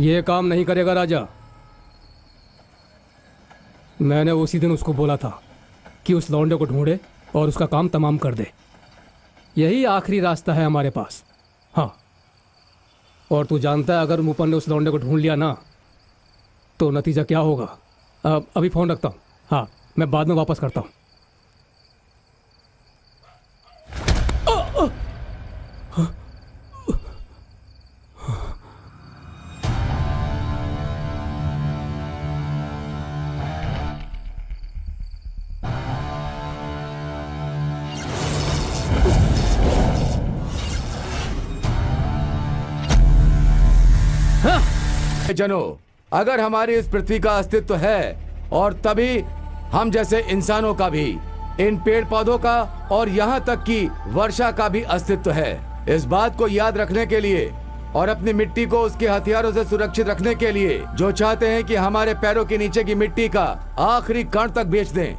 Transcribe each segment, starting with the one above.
ये काम नहीं करेगा राजा। मैंने उसी दिन उसको बोला था कि उस लौंडे को ढूंढे और उसका काम तमाम कर दे। यही आखिरी रास्ता है हमारे पास। हाँ, और तू जानता है अगर मुपन ने उस लौंडे को ढूंढ लिया ना तो नतीजा क्या होगा। अभी फ़ोन रखता हूँ। हाँ, मैं बाद में वापस करता हूँ। जनों, अगर हमारी इस पृथ्वी का अस्तित्व है और तभी हम जैसे इंसानों का भी, इन पेड़ पौधों का और यहाँ तक कि वर्षा का भी अस्तित्व है। इस बात को याद रखने के लिए और अपनी मिट्टी को उसके हथियारों से सुरक्षित रखने के लिए जो चाहते हैं कि हमारे पैरों के नीचे की मिट्टी का आखिरी कण तक बेच दें।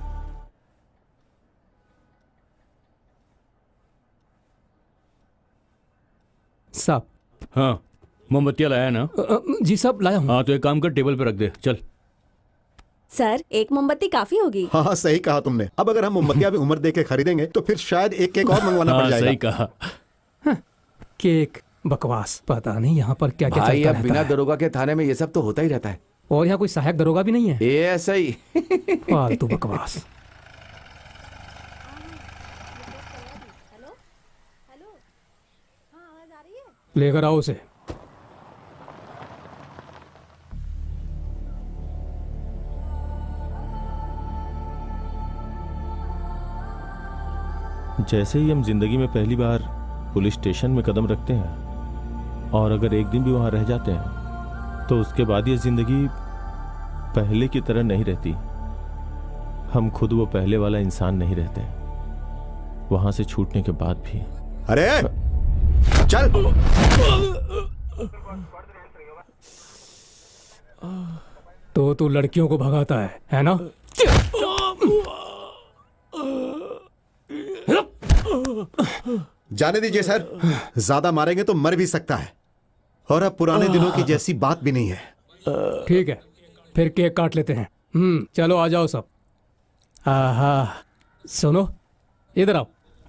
साहब। हाँ, मोमबत्तियाँ लाया ना? जी साहब, लाया हूँ। हाँ तो एक काम कर, टेबल पे रख दे। चल। सर, एक मोमबत्ती काफी होगी। हाँ सही कहा तुमने। अब अगर हम मोमबत्तियां भी उम्र दे के खरीदेंगे तो फिर शायद एक केक और मंगवाना पड़ हाँ जाएगा। सही कहा। केक बकवास, पता नहीं यहाँ पर क्या क्या भाई, चलता अब रहता बिना है। दरोगा के थाने में ये सब तो होता ही रहता है। और यहाँ कोई सहायक दरोगा भी नहीं है। ये ऐसा ही। फालतू बकवास। हेलो हेलो, हाँ आवाज आ रही है? लेकर आओ उसे। जैसे ही हम जिंदगी में पहली बार पुलिस स्टेशन में कदम रखते हैं और अगर एक दिन भी वहां रह जाते हैं तो उसके बाद ये जिंदगी पहले की तरह नहीं रहती। हम खुद वो पहले वाला इंसान नहीं रहते वहां से छूटने के बाद भी। अरे चल। तो तू लड़कियों को भगाता है ना? जाने दीजिए सर, ज्यादा मारेंगे तो मर भी सकता है और अब पुराने दिनों की जैसी बात भी नहीं है। ठीक है, फिर केक काट लेते हैं। चलो आ जाओ सब। आहा, सुनो, इधर आओ।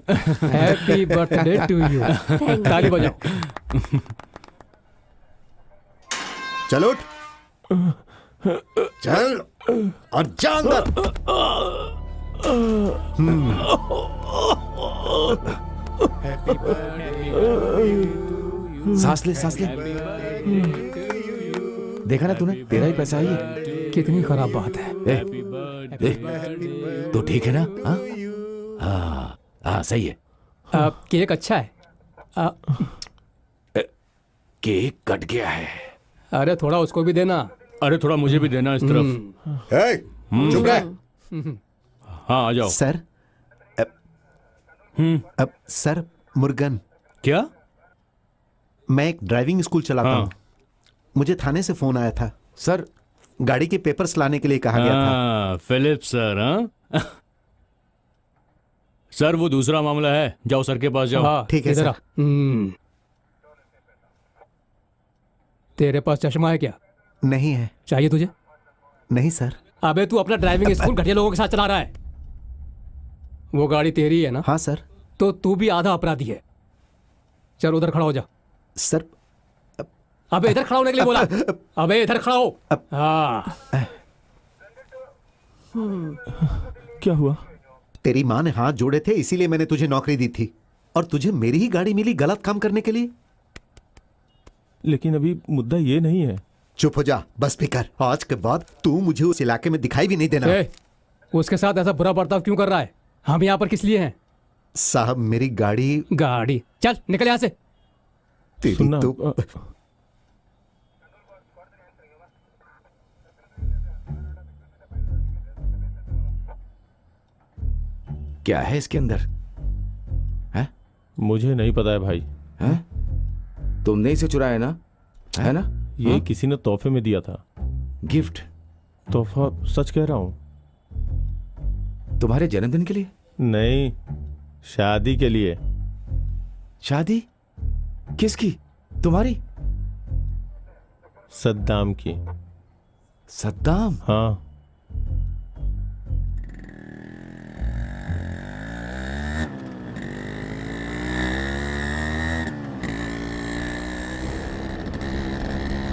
Happy birthday to you. ताली बजाओ। चल उठ, चल और जा अंदर। सांस ले, सांस ले। देखा ना तूने, तेरा ही पैसा है ये। कितनी खराब बात है। तो ठीक है ना? हाँ हाँ सही है। केक अच्छा है। केक कट गया है। अरे थोड़ा उसको भी देना। अरे थोड़ा मुझे भी देना इस तरफ। ए, चुप रह। हाँ आ जाओ। सर अब सर, मुर्गन। क्या? मैं एक ड्राइविंग स्कूल चलाता हाँ। हूँ। मुझे थाने से फोन आया था सर, गाड़ी के पेपर्स लाने के लिए कहा गया था। हाँ, फिलिप सर। हाँ सर, वो दूसरा मामला है। जाओ सर के पास जाओ। हाँ, ठीक है इधर सर। आ। तेरे पास चश्मा है क्या? नहीं है। चाहिए तुझे? नहीं सर। अबे तू अपना ड्राइविंग स्कूल घटिया लोगों के साथ चला रहा है। वो गाड़ी तेरी है ना? हाँ सर। तो तू भी आधा अपराधी है। चल उधर खड़ा हो जा। सर अबे इधर खड़ा होने के लिए बोला। अबे इधर खड़ा हो। हाँ। क्या हुआ? तेरी माँ ने हाथ जोड़े थे इसीलिए मैंने तुझे नौकरी दी थी और तुझे मेरी ही गाड़ी मिली गलत काम करने के लिए। लेकिन अभी मुद्दा ये नहीं है। चुप हो जा, बस भी कर। आज के बाद तू मुझे उस इलाके में दिखाई भी नहीं देना। उसके साथ ऐसा बुरा बर्ताव क्यों कर रहा है? हम यहाँ पर किस लिए हैं? साहब मेरी गाड़ी। चल निकल यहाँ से। तेरी सुनना, तो क्या है इसके अंदर? है? मुझे नहीं पता है भाई। है? तुमने इसे चुराया ना? है ना? ये किसी ने तोहफे में दिया था। गिफ्ट? तोहफा? सच कह रहा हूँ। तुम्हारे जन्मदिन के लिए? नहीं, शादी के लिए। शादी? किसकी? तुम्हारी? सद्दाम की। सद्दाम? हाँ।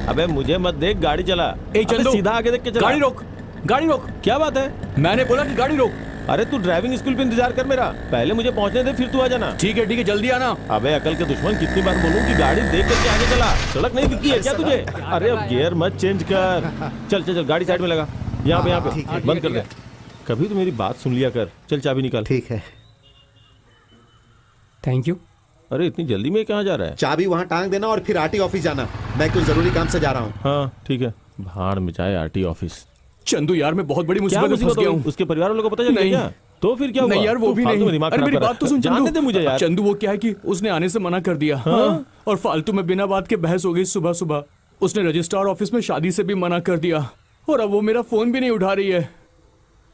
अबे मुझे मत देख, गाड़ी चला। ए अबे चंदू, सीधा आगे देख के चला। गाड़ी रोक, गाड़ी रोक। क्या बात है? मैंने बोला कि गाड़ी रोक। अरे तू ड्राइविंग स्कूल पे इंतजार कर मेरा, पहले मुझे पहुंचने दे फिर तू आ जाना। ठीक है जल्दी आना। अबे अकल के दुश्मन, कितनी बार बोलूं कि गाड़ी देख करके आगे चला, सड़क नहीं दिखती है क्या तुझे? अरे अब गियर मत चेंज कर। चल चल चल, गाड़ी साइड में लगा, यहाँ पे बंद कर दे। कभी तो मेरी बात सुन लिया कर। चल चाबी निकाल। ठीक है। Thank you. अरे इतनी जल्दी में कहाँ जा रहा है? चाबी वहाँ टांग देना और फिर आरटी ऑफिस जाना। मैं कुछ जरूरी काम से जा रहा हूँ। हाँ ठीक है। भाड़ में जाए आरटी ऑफिस। चंदू यार, मैं बहुत बड़ी क्या मुसीबत में फंस मुसीबत गया हो हूँ। गई? उसके परिवार वालों को पता चल गया नहीं। क्या? तो फिर क्या हुआ? नहीं यार, वो तू भी फालतू नहीं। में दिमाग अरे खराब मेरी कर रहा बात तो है। सुन जानने दे मुझे यार। चंदू वो क्या है कि उसने आने से मना कर दिया। हाँ? और फालतू में बिना बात के बहस हो गई सुबह सुबह। उसने रजिस्ट्रार ऑफिस में शादी से भी मना कर दिया और अब वो मेरा फोन भी नहीं उठा रही है।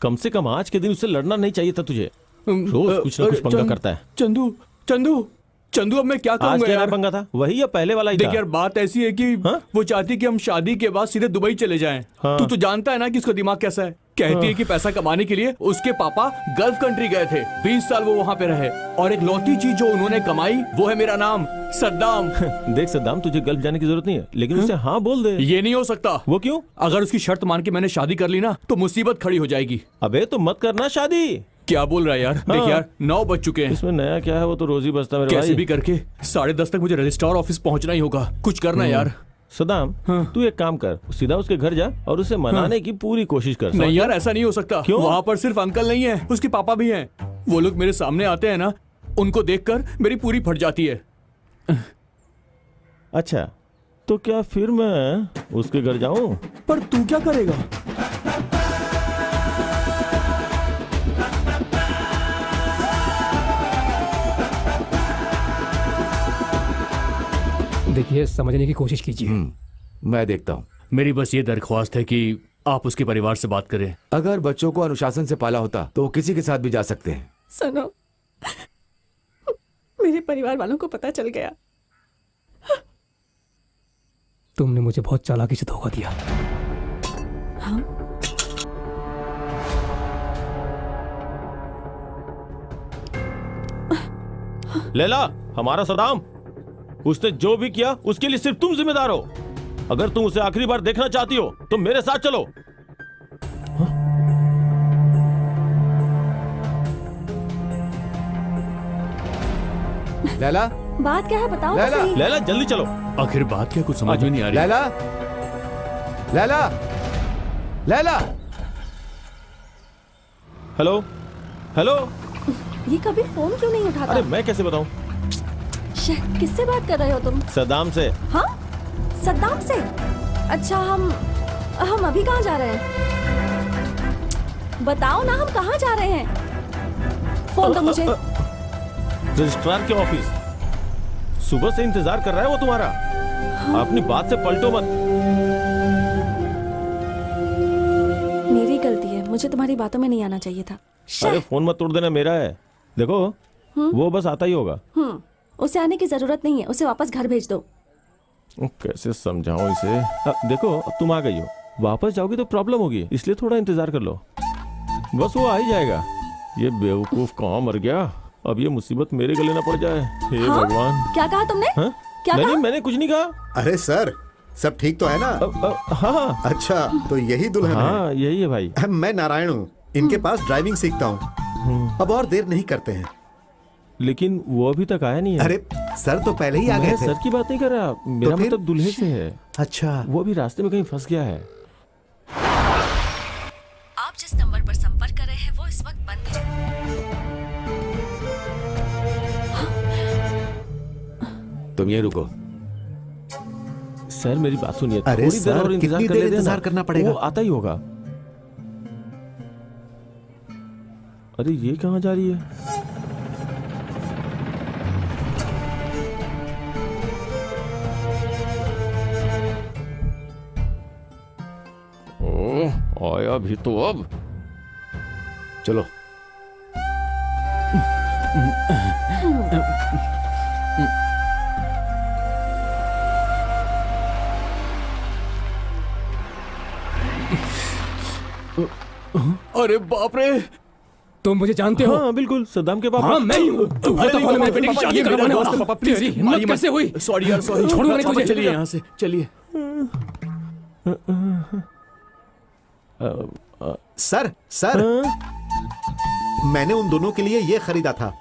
कम से कम आज के दिन उससे लड़ना नहीं चाहिए था तुझे। रोज कुछ ना कुछ पंगा करता है। चंदू चंदू चंदू, अब मैं क्या आज करूंगा क्या यार? पंगा था? वही या पहले वाला ही था? देख यार, बात ऐसी है कि हाँ? वो चाहती कि हम शादी के बाद सीधे दुबई चले जाएं। हाँ। तू तो जानता है ना कि उसका दिमाग कैसा है। कहती है कि पैसा कमाने के लिए उसके पापा गल्फ कंट्री गए थे, 20 साल वो वहाँ पे रहे और एक लौती चीज जो उन्होंने कमाई वो है मेरा नाम, सद्दाम। देख सद्दाम, तुझे गल्फ जाने की जरूरत नहीं है, लेकिन उससे हाँ बोल दे। ये नहीं हो सकता। वो क्यों? अगर उसकी शर्त मान के मैंने शादी कर ली ना तो मुसीबत खड़ी हो जाएगी। अबे तो मत करना शादी। क्या बोल रहा है यार? देख यार, 9 बज चुके हैं। इसमें नया क्या है? वो तो रोज ही बजता मेरे कैसे भाई। भी करके 10:30 तक मुझे रजिस्ट्रार ऑफिस पहुंचना ही होगा। कुछ करना यार। सदाम, तू एक काम कर, सीधा उसके घर जा और उसे मनाने की पूरी कोशिश कर। नहीं यार, ऐसा नहीं हो सकता। क्यों? वहाँ पर सिर्फ अंकल नहीं है, उसके पापा भी हैं। वो लोग मेरे सामने आते हैं ना, उनको देखकर मेरी पूरी फट जाती है। अच्छा, तो क्या फिर मैं उसके घर जाऊं? पर तू क्या करेगा? देखिए, समझने की कोशिश कीजिए। मैं देखता हूँ। मेरी बस ये दरख्वास्त है कि आप उसके परिवार से बात करें। अगर बच्चों को अनुशासन से पाला होता तो वो किसी के साथ भी जा सकते हैं। सुनो, मेरे परिवार वालों को पता चल गया। तुमने मुझे बहुत चालाकी से धोखा दिया। हाँ? लैला, हमारा सदाम, उसने जो भी किया उसके लिए सिर्फ तुम जिम्मेदार हो। अगर तुम उसे आखिरी बार देखना चाहती हो तो मेरे साथ चलो। लैला, बात क्या है बताओ तो लैला। सही। लैला जल्दी चलो। आखिर बात क्या, कुछ समझ में नहीं आ रही। लैला, लैला, लैला। Hello hello. ये कभी फोन क्यों नहीं उठाता? अरे मैं कैसे बताऊं? किससे बात कर रहे हो तुम? सदाम से। हाँ, सद्दाम से? अच्छा, हम अभी कहाँ जा रहे हैं? बताओ ना, हम कहाँ जा रहे हैं? फोन दो मुझे। रजिस्ट्रार के ऑफिस। सुबह से इंतजार कर रहा है वो तुम्हारा। अपनी बात से पलटो मत। मेरी गलती है, मुझे तुम्हारी बातों में नहीं आना चाहिए था। अरे फोन मत तोड़ देना, मेरा है। देखो वो बस आता ही होगा। उसे आने की जरूरत नहीं है, उसे वापस घर भेज दो। कैसे समझाऊं इसे? देखो अब तुम आ गई हो, वापस जाओगी तो प्रॉब्लम होगी, इसलिए थोड़ा इंतजार कर लो। बस वो आ ही जाएगा। ये बेवकूफ कहाँ मर गया? अब ये मुसीबत मेरे गले ना पड़ जाए। हे हाँ? भगवान। क्या कहा तुमने? हाँ? क्या नहीं कहा? मैंने कुछ नहीं कहा। अरे सर, सब ठीक तो है ना? हाँ अच्छा, तो यही दुल्हन हाँ यही है भाई। है। मैं नारायण हूँ, इनके पास ड्राइविंग सीखता हूँ। अब और देर नहीं करते हैं। लेकिन वो अभी तक आया नहीं है। अरे सर तो पहले ही आ गए मैं थे। सर की बात नहीं कर रहा, मेरा फिर? मतलब दूल्हे से है। अच्छा, वो अभी रास्ते में कहीं फंस गया है। आप जिस नंबर पर संपर्क कर रहे हैं वो इस वक्त बंद है। तुम ये रुको। सर मेरी बात सुनिए, अरे थोड़ी देर सर, और इंतजार कितनी कर देर लेते हैं इंतजार ना। करना पड़ेगा? वो आता ही होगा। अरे ये कहाँ जा रही है? ओह, आया भी तो अब। चलो। अरे बाप रे। तुम मुझे जानते हो? हाँ बिल्कुल, सद्दाम के पापा। हाँ मैं ही हूँ। तू है तो कौन है मेरे बेटे की शादी करवाने वाला? पापा प्लीज, तेरी हिम्मत कैसे हुई? सॉरी यार, सॉरी। छोड़ूंगा नहीं तुझे। चलिए यहाँ से, चलिए। सर सर, मैंने उन दोनों के लिए ये खरीदा था।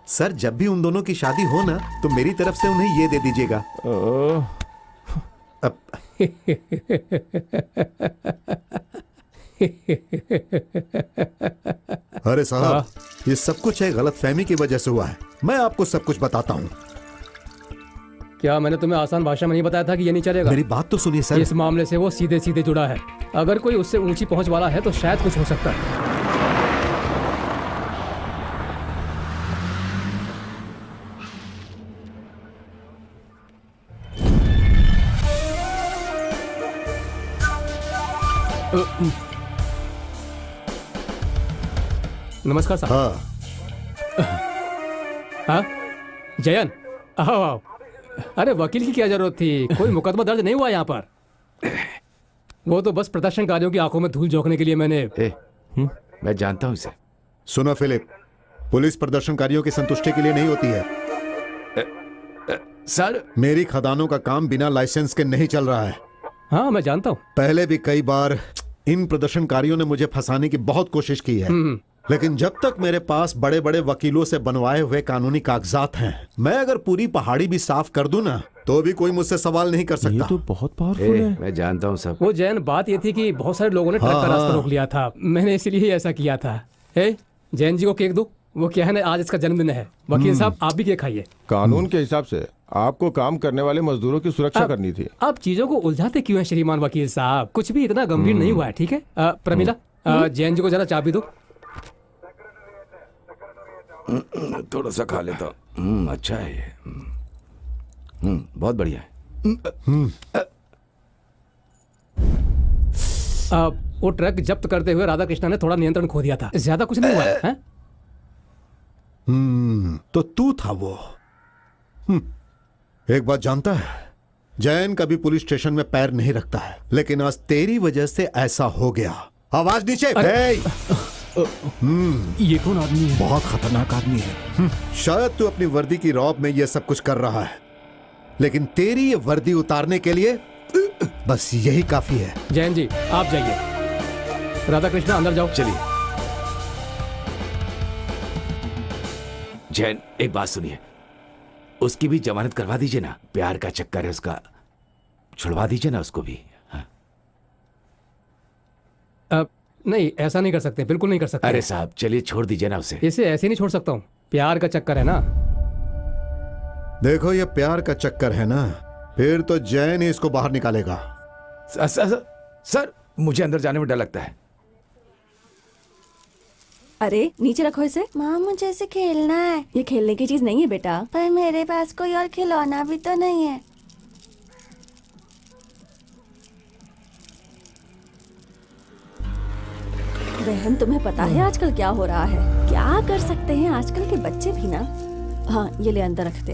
सर जब भी उन दोनों की शादी हो ना, तो मेरी तरफ से उन्हें ये दे दीजिएगा। अब अरे साहब, ये सब कुछ है गलतफहमी की वजह से हुआ है। मैं आपको सब कुछ बताता हूँ। क्या मैंने तुम्हें आसान भाषा में नहीं बताया था कि ये नहीं चलेगा? मेरी बात तो सुनिए सर। इस मामले से वो सीधे सीधे जुड़ा है। अगर कोई उससे ऊंची पहुंच वाला है तो शायद कुछ हो सकता है। नमस्कार साहब। हाँ हाँ जयन, आओ आओ। अरे वकील की क्या जरूरत थी? कोई मुकदमा दर्ज नहीं हुआ यहाँ पर। वो तो बस प्रदर्शनकारियों की आंखों में धूल झोंकने के लिए मैंने। मैं जानता हूँ इसे। सुनो फिलिप, पुलिस प्रदर्शनकारियों की संतुष्टि के लिए नहीं होती है। सर मेरी खदानों का काम बिना लाइसेंस के नहीं चल रहा है। हाँ मैं जानता हूँ। पहले भी कई बार इन प्रदर्शनकारियों ने मुझे फंसाने की बहुत कोशिश की है, लेकिन जब तक मेरे पास बड़े बड़े वकीलों से बनवाए हुए कानूनी कागजात हैं, मैं अगर पूरी पहाड़ी भी साफ कर दूं ना, तो भी कोई मुझसे सवाल नहीं कर ये सकता। तो बहुत पावरफुल है। मैं जानता हूँ सब। वो जैन, बात ये थी कि बहुत सारे लोगों ने ट्रक का रास्ता रोक लिया था। मैंने इसीलिए ऐसा किया था। जैन जी को केक दो। वो क्या है ना, आज इसका जन्मदिन है। वकील साहब आप भी केक खाइए। कानून के हिसाब से आपको काम करने वाले मजदूरों की सुरक्षा करनी थी। आप चीजों को उलझाते क्यों हैं श्रीमान वकील साहब? कुछ भी इतना गंभीर नहीं हुआ है, ठीक है? प्रमिला, जैन जी को जरा चाबी दो। थोड़ा सा खा लेता हूँ। अच्छा है ये। बहुत बढ़िया है। वो ट्रक जब्त करते हुए राधा कृष्णा ने थोड़ा नियंत्रण खो दिया था। ज्यादा कुछ नहीं हुआ है? तो तू था वो। एक बात जानता है, जैन कभी पुलिस स्टेशन में पैर नहीं रखता है, लेकिन आज तेरी वजह से ऐसा हो गया। आवाज नीचे। ये कौन आदमी है? बहुत खतरनाक आदमी है। शायद तू अपनी वर्दी की रौब में यह सब कुछ कर रहा है, लेकिन तेरी ये वर्दी उतारने के लिए बस यही काफी है। जैन जी आप जाइए। राधा कृष्णा अंदर जाओ। चलिए। जैन एक बात सुनिए, उसकी भी जमानत करवा दीजिए ना। प्यार का चक्कर है उसका, छुड़वा दीजिए ना उसको भी। हाँ। नहीं ऐसा नहीं कर सकते, बिल्कुल नहीं कर सकते। अरे साहब चलिए, छोड़ दीजिए ना उसे। इसे ऐसे नहीं छोड़ सकता हूँ। प्यार का चक्कर है ना। देखो ये प्यार का चक्कर है ना, फिर तो जैन ही इसको बाहर निकालेगा। सर मुझे अंदर जाने में डर लगता है। अरे नीचे रखो इसे। माँ मुझे इसे खेलना है। ये खेलने की चीज नहीं है बेटा। पर मेरे पास कोई और खिलौना भी तो नहीं है। बहन तुम्हें पता है आजकल क्या हो रहा है? क्या कर सकते हैं आजकल के बच्चे भी ना। हाँ ये ले अंदर रखते।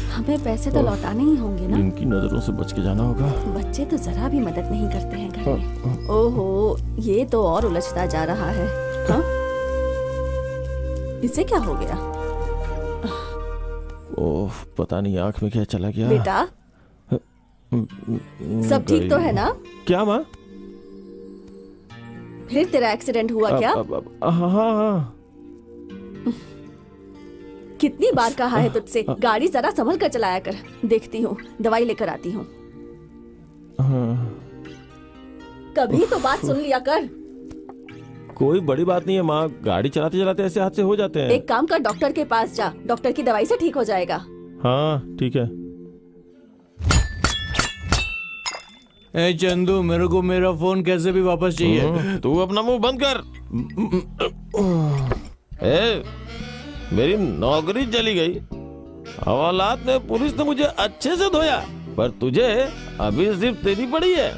हमें पैसे तो लौटाने ही होंगे ना। इनकी नजरों से बच के जाना होगा। बच्चे तो जरा भी मदद नहीं करते हैं घर में। ओहो ये तो और उलझता जा रहा है। हाँ इसे क्या हो गया? ओह पता नहीं आंख में क्या चला गया। बेटा सब ठीक तो है ना? क्या माँ? फिर तेरा एक्सीडेंट हुआ क्या? हाँ हाँ। कितनी बार कहा है तुझसे गाड़ी जरा संभल कर चलाया कर। देखती हूँ, दवाई लेकर आती हूँ। कभी तो बात सुन लिया कर। कोई बड़ी बात नहीं है माँ, गाड़ी चलाते चलाते ऐसे हादसे हो जाते हैं। एक काम कर, डॉक्टर के पास जा। डॉक्टर की दवाई से ठीक हो जाएगा। हाँ ठीक है। ए चंदू, मेरे को मेरा फोन कैसे भी वापस चाहिए। तू अपना मुंह बंद कर। ए, मेरी नौकरी चली गई। हवालात ने, पुलिस ने मुझे अच्छे से धोया, पर तुझे अभी सिर्फ तेरी पड़ी है।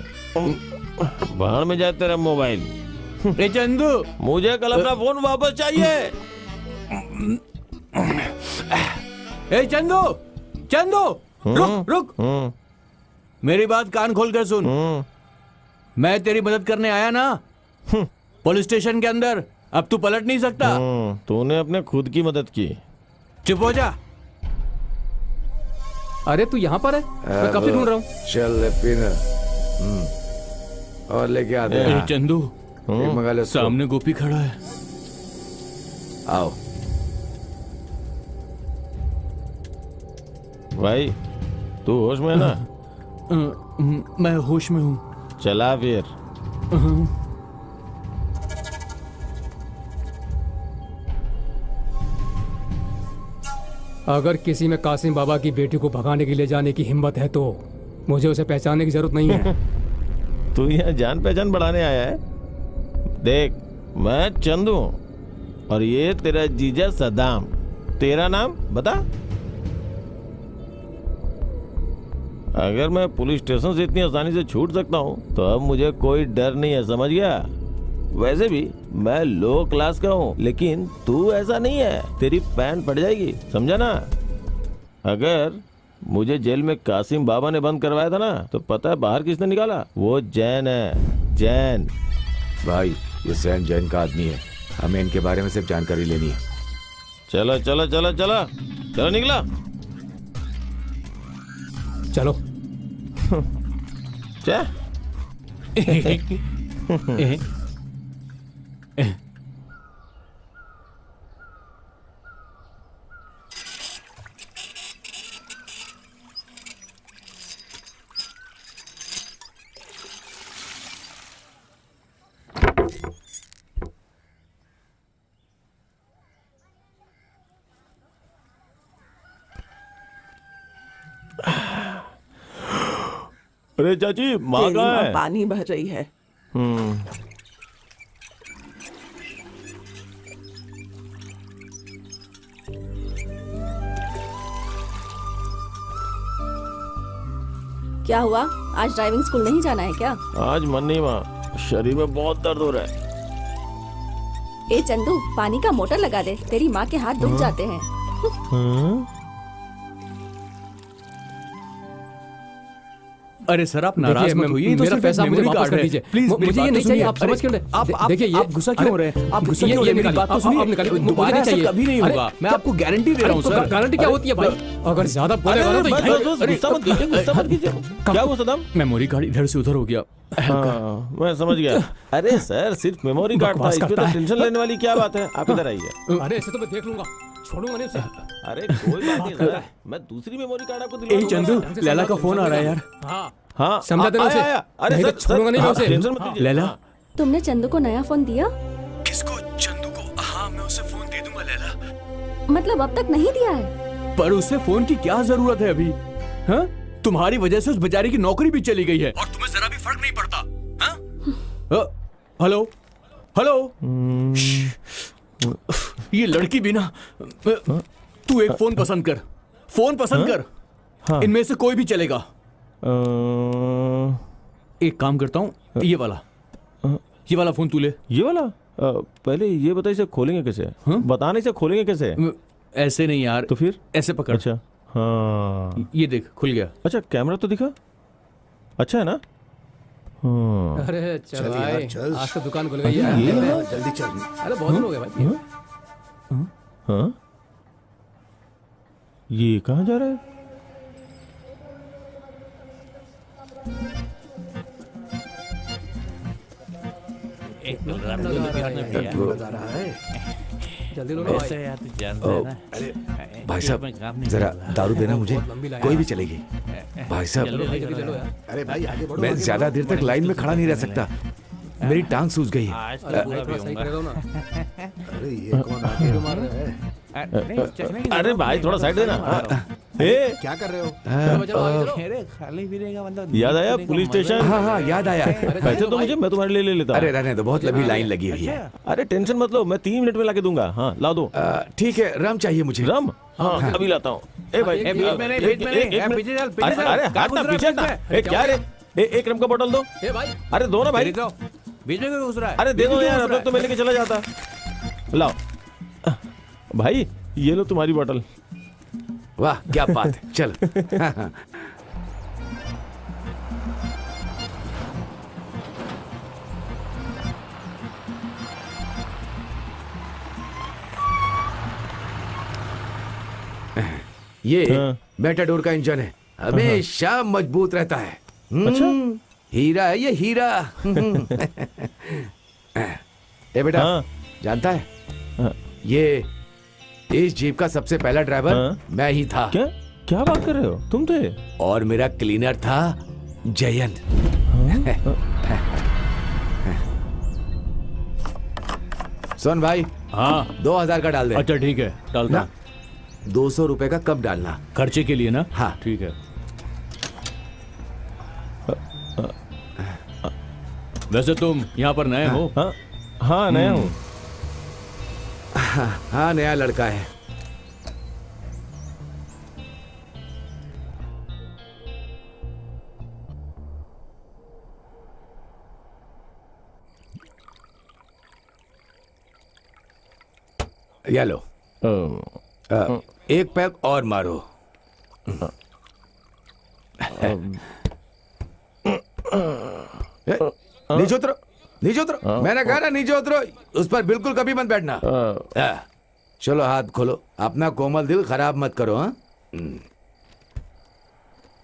बाहर में जाए तेरा मोबाइल। ए चंदू, मुझे कल अपना फोन वापस चाहिए। ए चंदू, चंदू रुक रुक। मेरी बात कान खोल कर सुन। मैं तेरी मदद करने आया ना, पुलिस स्टेशन के अंदर। अब तू पलट नहीं सकता। तूने अपने खुद की मदद की। चुप हो जा। अरे तू यहाँ पर है? मैं कब से ढूंढ रहा हूँ। चल पीना। और लेके आते ए, हैं। चंदू एक मंगा ले उसको। सामने गोपी खड़ा है। आओ। भाई तू होश में है ना? मैं होश में हूँ। चला फिर। अगर किसी में कासिम बाबा की बेटी को भगाने के लिए जाने की हिम्मत है तो मुझे उसे पहचानने की जरूरत नहीं है। तू यहाँ जान पहचान बढ़ाने आया है? देख, मैं चंदू हूँ और ये तेरा जीजा सदाम। तेरा नाम बता। अगर मैं पुलिस स्टेशन से इतनी आसानी से छूट सकता हूँ तो अब मुझे कोई डर नहीं है, समझ गया? वैसे भी मैं लो क्लास का हूँ, लेकिन तू ऐसा नहीं है। तेरी पैंट फट जाएगी, समझा ना? अगर मुझे जेल में कासिम बाबा ने बंद करवाया था ना, तो पता है बाहर किसने निकाला? वो जैन है, जैन। भाई ये सैन जैन का आदमी है, हमें इनके बारे में सिर्फ जानकारी लेनी है। चलो चलो चलो चलो चलो, निकला। चलो। क्या? अरे चाची, माँ तेरी कहाँ माँ है? पानी भर रही है। क्या हुआ? आज ड्राइविंग स्कूल नहीं जाना है क्या? आज मन नहीं माँ, शरीर में बहुत दर्द हो रहा है। ए चंदू, पानी का मोटर लगा दे, तेरी माँ के हाथ दुख जाते हैं। अरे सर, आप देखिए, नाराज मत होइए। ये तो मेरा सिर्फ पैसा एक मुझे मेमोरी वापस कार्ड कर है। दीजिए। प्लीज मुझे मेरी ये बात नहीं तो चाहिए, सुनिए। आप समझ क्यों अरे, नहीं? देखिए ये आप गुस्सा क्यों हो रहे हैं? आप गुस्सा ये क्यों हो रहे हैं? मेरी निकालिए, बात तो आप सुनिए। निकालिए, मुझे दोबारा नहीं ऐसा चाहिए। कभी नहीं अरे, होगा। मैं आपको गारंटी दे रहा हूँ सर। गारंटी क्या होती है भाई? अगर ज्यादा बोलेगा ना तो बस, बस, बस, गुस्सा मत कीजिए, गुस्सा मत कीजिए। क्या हुआ सदाम? मेमोरी कार्ड इधर से उधर हो गया। हाँ, मैं समझ गया। अरे सर, सिर्फ मेमोरी कार्ड था, बकवास इसमें करता तो है। टेंशन लेने वाली क्या बात है? आप इधर आइए। अरे ऐसे तो मैं देख लूंगा, छोड़ूंगा नहीं उसे। अरे कोई बात नहीं सर, मैं दूसरी मेमोरी कार्ड आपको दिलवा ए दूंगा चंदू, ना। लैला का फोन आ रहा है यार। हाँ हाँ, समझा देना उसे। आया। अरे नहीं तो सर, छोड़ूंगा नहीं मैं आप उसे। टेंशन मत लीजिए। लैला, तुमने चंदू को नया फोन दिया? किसको? चंदू को? हाँ, मैं उसे फोन दे दूंगा लैला। मतलब अब तक नहीं दिया है? पर उसे फोन की क्या जरूरत है अभी? हाँ? तुम्हारी वजह से उस बेचारी की नौकरी भी चली गई है और तुम्हें जरा भी फर्क नहीं पड़ता। हाँ? हेलो हेलो, ये लड़की भी ना। तू एक फोन पसंद कर, फोन पसंद कर। हाँ। इनमें से कोई भी चलेगा। एक काम करता हूँ, ये वाला फोन तू ले। ये वाला? पहले ये बता, इसे खोलेंगे कैसे? हाँ? बताने इसे खोलेंगे कैसे? ऐसे नहीं यार, तो फिर ऐसे पकड़। अच्छा, हाँ, ये देख, खुल गया। अच्छा कैमरा तो दिखा, अच्छा है ना? हाँ। अरे चल चल भाई, यार, चल। आज तो दुकान खुल गई है। जल्दी चल। अरे बहुत दिन हो गए भाई। हाँ? ये कहाँ जा रहा है? जल्दी लो ना भाई। भाई साहब जरा दारू देना मुझे, कोई भी चलेगी। भाई साहब भाई जल्दी चलो यार। अरे भाई आगे बढ़ो। मैं ज्यादा देर तक लाइन में खड़ा नहीं रह सकता, मेरी टांग सूज गई है। अरे भाई थोड़ा सही करे दो ना। अरे ये कौन आगे मार रहा है? अरे भाई थोड़ा साइड देना। हाँ। ए, क्या कर रहे हो? चलो चलो आगे चलो। याद आया पुलिस स्टेशन? हाँ हाँ याद आया। पैसे तो मुझे, मैं तुम्हारे लिए ले लेता। अरे रहने दो, बहुत लंबी लाइन लगी हुई है। अरे टेंशन मत लो, मैं 3 मिनट में लाके दूंगा। हाँ ला दो। ठीक है, रम चाहिए मुझे। रम? हाँ अभी लाता हूँ। ए भाई, बीच में नहीं, बीच में नहीं। एक मिनट। पीछे चल, पीछे अरे चल। अरे क्या हाथ ना घुस रहा है पीछे बीच ना। में? ए क्या रे? एक रम का बोतल दो। ए भाई अरे दो ना भाई। बीच में घुस रहा है। अरे दे दो यार, अब तक तो मैं लेके चला जाता। लाओ भाई, ये लो तुम्हारी बोतल। वाह क्या बात है, चल। ये हाँ। मेटाडोर का इंजन है, हमेशा मजबूत रहता है। अच्छा। हीरा है ये, हीरा। ए बेटा, हाँ। जानता है हाँ। ये इस जीप का सबसे पहला ड्राइवर हाँ। मैं ही था। क्या क्या बात कर रहे हो? तुम थे? और मेरा क्लीनर था जयन। सुन भाई, हाँ 2000 का डाल दे। अच्छा ठीक है, डालता ना 200 रुपए का कब डालना? खर्चे के लिए ना। हाँ। ठीक है। वैसे तुम यहाँ पर नए हो? हाँ हाँ, नया हूँ। हाँ, नया लड़का है। ये लो, एक पैक और मारो। नीचे उतरो, नीचे उतरो। मैंने कहा ना नीचे उतरो, उस पर बिल्कुल कभी मत बैठना। चलो हाथ खोलो, अपना कोमल दिल खराब मत करो। हाँ,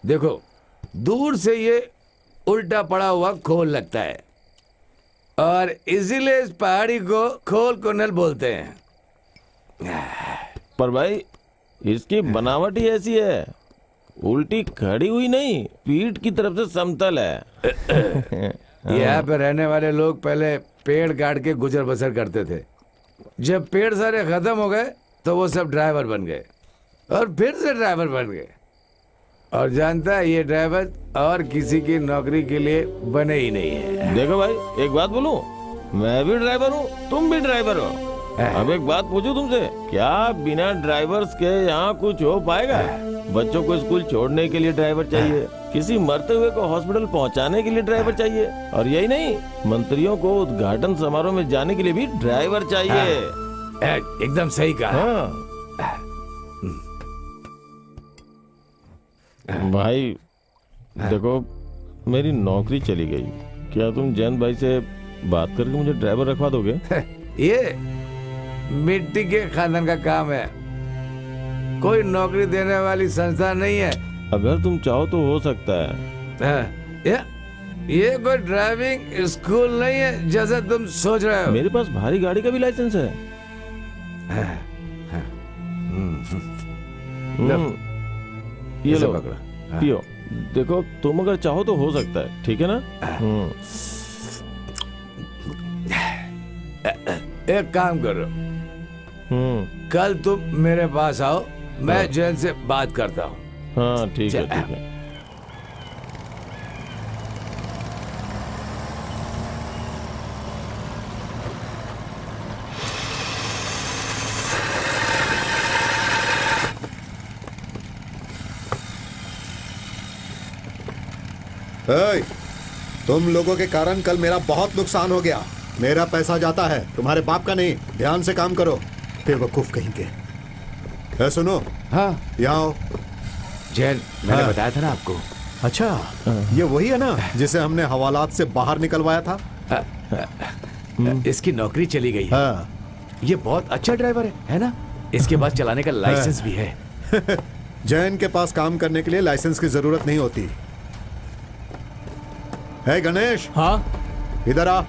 देखो दूर से ये उल्टा पड़ा हुआ खोल लगता है और इसीलिए इस पहाड़ी को खोल कोनल बोलते हैं। पर भाई इसकी बनावट ही ऐसी है, उल्टी खड़ी हुई नहीं, पीठ की तरफ से समतल है। यहाँ पे रहने वाले लोग पहले पेड़ काट के गुजर बसर करते थे। जब पेड़ सारे खत्म हो गए तो वो सब ड्राइवर बन गए और फिर से ड्राइवर बन गए। और जानता है, ये ड्राइवर और किसी की नौकरी के लिए बने ही नहीं है। देखो भाई, एक बात बोलूं, मैं भी ड्राइवर हूँ, तुम भी ड्राइवर हो। अब एक बात पूछूं तुमसे, क्या बिना ड्राइवर्स के यहाँ कुछ हो पाएगा? बच्चों को स्कूल छोड़ने के लिए ड्राइवर चाहिए, किसी मरते हुए को हॉस्पिटल पहुँचाने के लिए ड्राइवर चाहिए, और यही नहीं, मंत्रियों को उद्घाटन समारोह में जाने के लिए भी ड्राइवर चाहिए। एकदम सही कहा। हाँ। भाई देखो, मेरी नौकरी चली गई, क्या तुम जैन भाई से बात करके मुझे ड्राइवर रखवा दोगे? ये मिट्टी के खानदान का काम है, कोई नौकरी देने वाली संस्था नहीं है। अगर तुम चाहो तो हो सकता है। ये कोई ड्राइविंग स्कूल नहीं है जैसे तुम सोच रहे हो। मेरे पास भारी गाड़ी का भी लाइसेंस है। ये इसे लो, पकड़ो। पियो। देखो, तुम अगर चाहो तो हो सकता है, ठीक है ना? एक काम करो, कल तुम मेरे पास आओ, मैं जैन से बात करता हूँ। हाँ ठीक है, चल। ठीक है। ए, तुम लोगों के कारण कल मेरा बहुत नुकसान हो गया। मेरा पैसा जाता है, तुम्हारे बाप का नहीं। ध्यान से काम करो, बेवकूफ कहीं के। सुनो, हाँ यहाँ आओ। जैन, मैंने हाँ। बताया था ना आपको। अच्छा, ये वही है ना जिसे हमने हवालात से बाहर निकलवाया था? इसकी नौकरी चली गई है। हाँ। ये बहुत अच्छा ड्राइवर है ना? इसके पास चलाने का लाइसेंस भी है। जैन के पास काम करने के लिए लाइसेंस की जरूरत नहीं होती है। गणेश, हाँ इधर आ।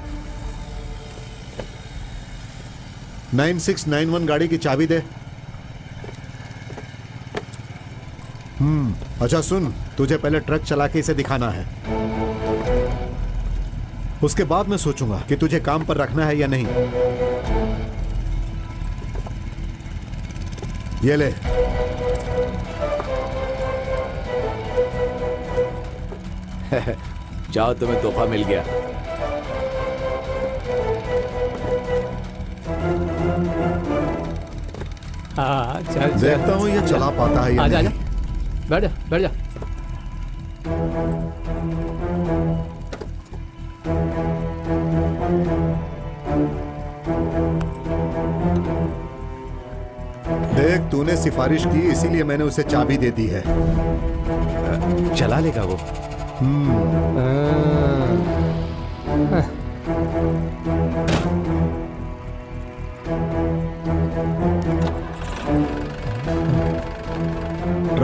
9691 गाड़ी की चाबी दे। अच्छा सुन, तुझे पहले ट्रक चला के इसे दिखाना है, उसके बाद मैं सोचूंगा कि तुझे काम पर रखना है या नहीं। ये ले। जाओ, तुम्हें तोहफा मिल गया। हाँ, चल चल। देखता हूँ ये चला पाता है या आजा आजा, नहीं। बैठ जा बैठ जा। देख, तूने सिफारिश की इसीलिए मैंने उसे चाबी दे दी है। चला लेगा वो।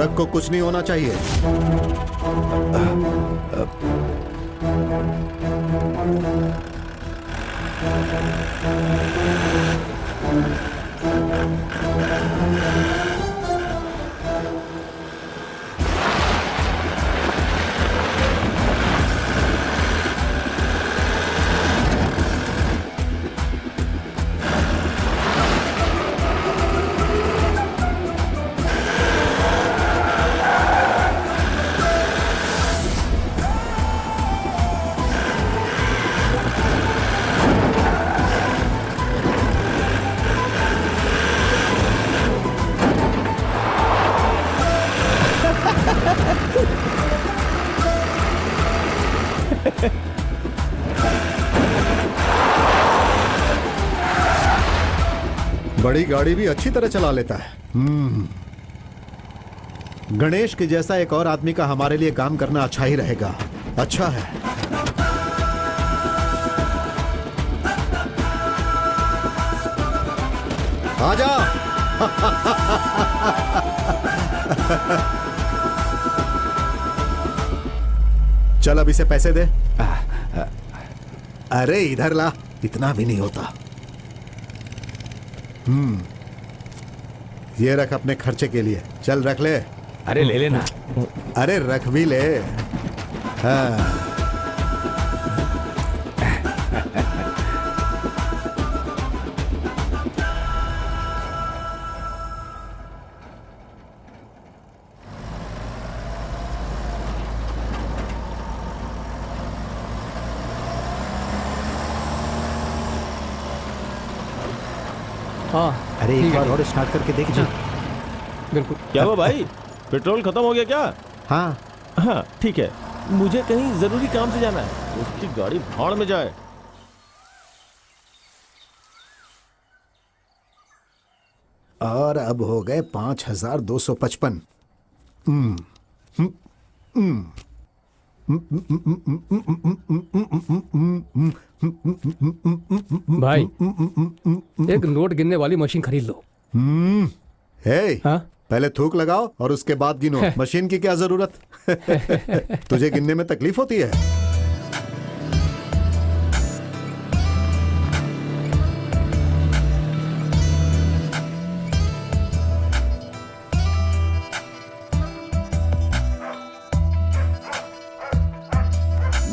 ट्रक को कुछ नहीं होना चाहिए। बड़ी गाड़ी भी अच्छी तरह चला लेता है। गणेश के जैसा एक और आदमी का हमारे लिए काम करना अच्छा ही रहेगा। अच्छा है। आजा। चल अब इसे पैसे दे। अरे इधर ला, इतना भी नहीं होता। ये रख अपने खर्चे के लिए। चल रख ले। अरे ले लेना। अरे रख भी ले। हाँ। हाँ अरे ठीक एक है, बार और स्टार्ट करके देख जी। बिल्कुल। क्या हुआ भाई, पेट्रोल खत्म हो गया क्या? हाँ हाँ ठीक है, मुझे कहीं जरूरी काम से जाना है। उसकी गाड़ी भाड़ में जाए। और अब हो गए 5255। भाई एक नोट गिनने वाली मशीन खरीद लो। हे, हाँ पहले थूक लगाओ और उसके बाद गिनो। मशीन की क्या जरूरत? तुझे गिनने में तकलीफ होती है?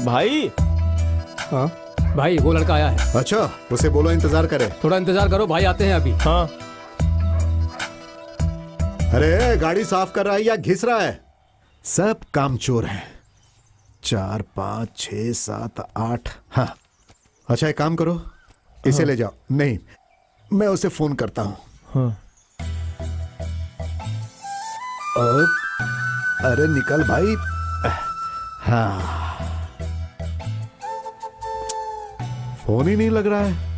भाई हाँ भाई वो लड़का आया है। अच्छा, उसे बोलो इंतजार करे। थोड़ा इंतजार करो, भाई आते हैं अभी। हाँ अरे गाड़ी साफ कर रहा है या घिस रहा है? सब काम चोर हैं। 4 5 6 7 8। हाँ अच्छा एक काम करो, इसे ले जाओ। नहीं, मैं उसे फोन करता हूँ। हाँ अरे निकल भाई। हाँ फोन ही नहीं लग रहा है।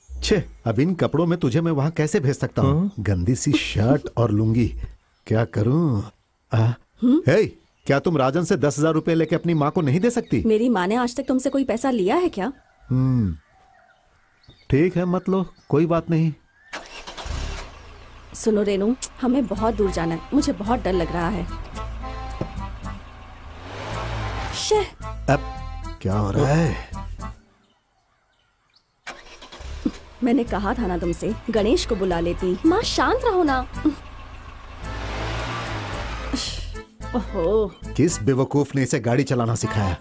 छे, अब इन कपड़ों में तुझे मैं वहां कैसे भेज सकता हूँ? गंदी सी शर्ट और लुंगी, क्या करूं? हे, क्या तुम राजन से 10,000 रुपए लेके अपनी माँ को नहीं दे सकती? मेरी माँ ने आज तक तुमसे कोई पैसा लिया है क्या? ठीक है मत लो, कोई बात नहीं। सुनो रेनू, हमें बहुत दूर जाना है, मुझे बहुत डर लग रहा है। शे, अब क्या हो रहा है? मैंने कहा था ना तुमसे, गणेश को बुला लेती। माँ शांत रहो ना। ओहो, किस बेवकूफ ने इसे गाड़ी चलाना सिखाया?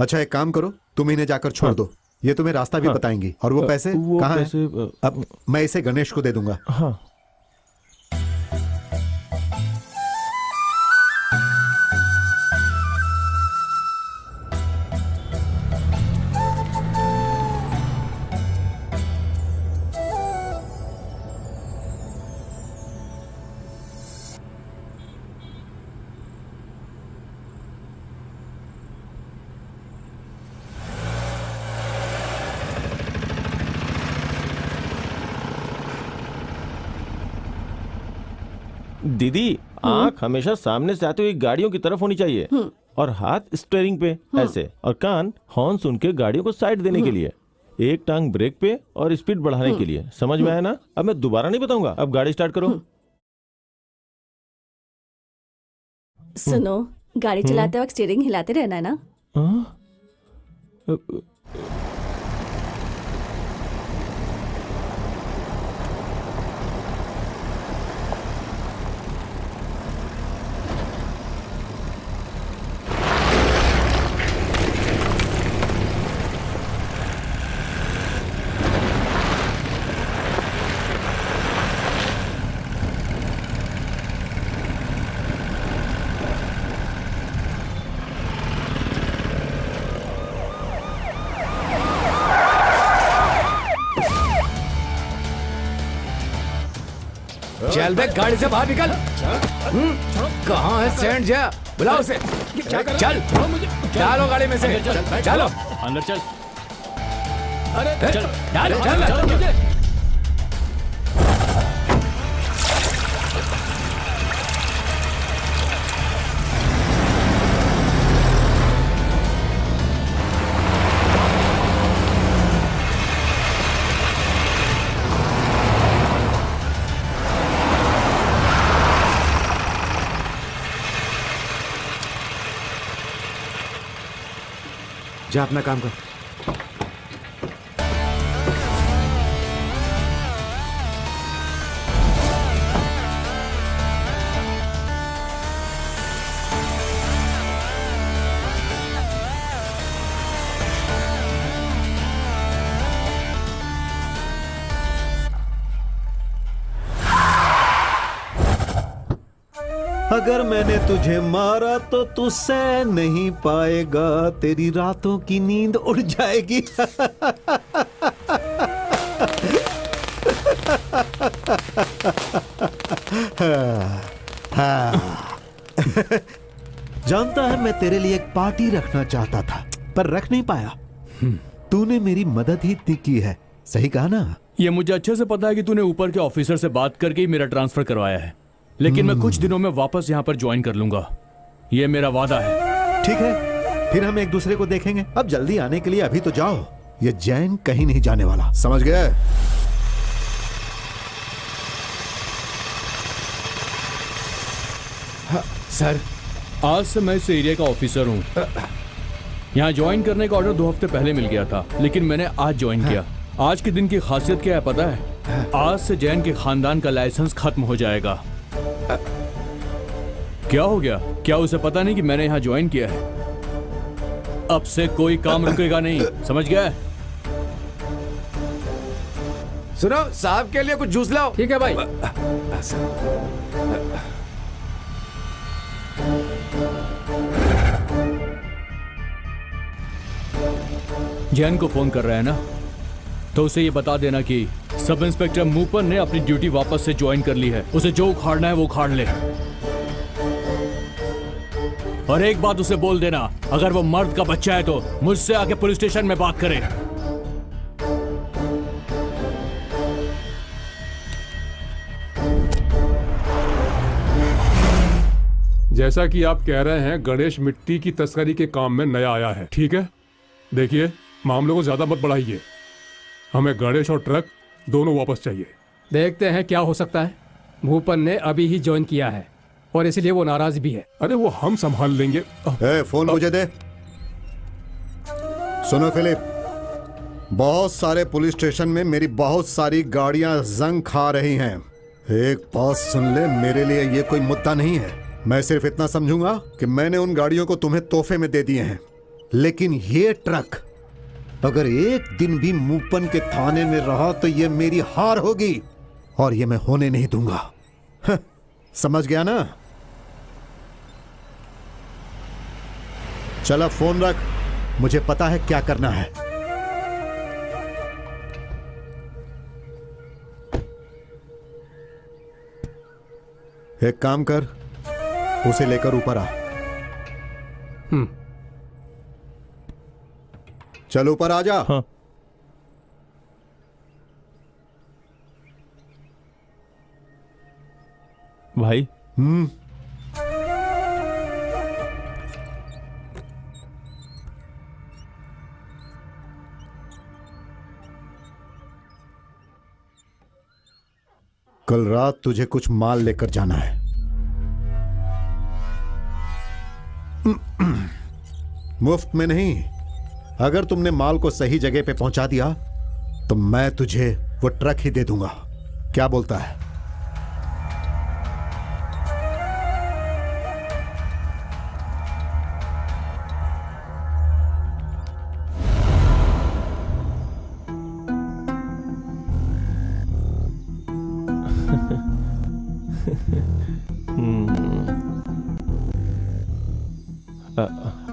अच्छा एक काम करो, तुम इन्हें जाकर छोड़ दो, ये तुम्हें रास्ता भी बताएंगी। और वो पैसे कहाँ हैं? अब मैं इसे गणेश को दे दूंगा। हाँ दीदी, आंख हमेशा सामने से आती हुई गाड़ियों की तरफ होनी चाहिए और हाथ स्टीयरिंग पे ऐसे, और कान हॉर्न सुन के गाड़ियों को साइड देने के लिए। एक टांग ब्रेक पे और स्पीड बढ़ाने के लिए, समझ में आया ना? अब मैं दोबारा नहीं बताऊंगा, अब गाड़ी स्टार्ट करो। सुनो, गाड़ी चलाते वक्त स्टीयरिंग हिलाते रहना है ना। हाँ? चल बे, गाड़ी से बाहर निकल। कहाँ है सेंट जा? बुलाओ उसे। चल डालो गाड़ी में से, चलो अंदर चल। डाल चल। जा अपना काम कर। अगर मैंने तुझे मारा तो तू सह नहीं पाएगा, तेरी रातों की नींद उड़ जाएगी। जानता है मैं तेरे लिए एक पार्टी रखना चाहता था, पर रख नहीं पाया। तूने मेरी मदद ही इतनी की है, सही कहा ना? ये मुझे अच्छे से पता है कि तूने ऊपर के ऑफिसर से बात करके ही मेरा ट्रांसफर करवाया है, लेकिन मैं कुछ दिनों में वापस यहाँ पर ज्वाइन कर लूंगा, ये मेरा वादा है। ठीक है, फिर हम एक दूसरे को देखेंगे। अब जल्दी आने के लिए अभी तो जाओ, ये जैन कहीं नहीं जाने वाला, समझ गए? सर, आज से मैं इस एरिया का ऑफिसर हूँ। यहाँ ज्वाइन करने का ऑर्डर 2 हफ्ते पहले मिल गया था, लेकिन मैंने आज ज्वाइन किया। आज के दिन की खासियत क्या है पता है? आज से जैन के खानदान का लाइसेंस खत्म हो जाएगा। क्या हो गया? क्या उसे पता नहीं कि मैंने यहाँ ज्वाइन किया है? अब से कोई काम रुकेगा नहीं, समझ गया? सुनो, साहब के लिए कुछ जूस लाओ। ठीक है भाई। जैन को फोन कर रहा है ना, तो उसे ये बता देना कि सब इंस्पेक्टर मूपन ने अपनी ड्यूटी वापस से ज्वाइन कर ली है। उसे जो उखाड़ना है वो उखाड़ ले। और एक बात उसे बोल देना, अगर वो मर्द का बच्चा है तो मुझसे आके पुलिस स्टेशन में बात करे। जैसा कि आप कह रहे हैं, गणेश मिट्टी की तस्करी के काम में नया आया है, ठीक है? देखिए, मामले को ज्यादा मत बढ़ाइए। हमें गणेश और ट्रक दोनों वापस चाहिए। देखते हैं क्या हो सकता है। भूपन ने अभी ही ज्वाइन किया है और इसलिए वो नाराज भी है। अरे वो हम संभाल लेंगे। ए, फोन मुझे दे। सुनो फिलिप, बहुत सारे पुलिस स्टेशन में मेरी बहुत सारी गाड़ियां जंग खा रही हैं। एक बात सुन ले, मेरे लिए ये कोई मुद्दा नहीं है। मैं सिर्फ इतना समझूंगा कि मैंने उन गाड़ियों को तुम्हें तोहफे में दे दिए हैं, लेकिन ये ट्रक अगर एक दिन भी मूपन के थाने में रहा तो ये मेरी हार होगी और ये मैं होने नहीं दूंगा। समझ गया ना? चला फोन रख, मुझे पता है क्या करना है। एक काम कर, उसे लेकर ऊपर आ। चल ऊपर आ जा। हाँ। भाई, कल रात तुझे कुछ माल लेकर जाना है। मुफ्त में नहीं। अगर तुमने माल को सही जगह पे पहुंचा दिया तो मैं तुझे वो ट्रक ही दे दूंगा। क्या बोलता है?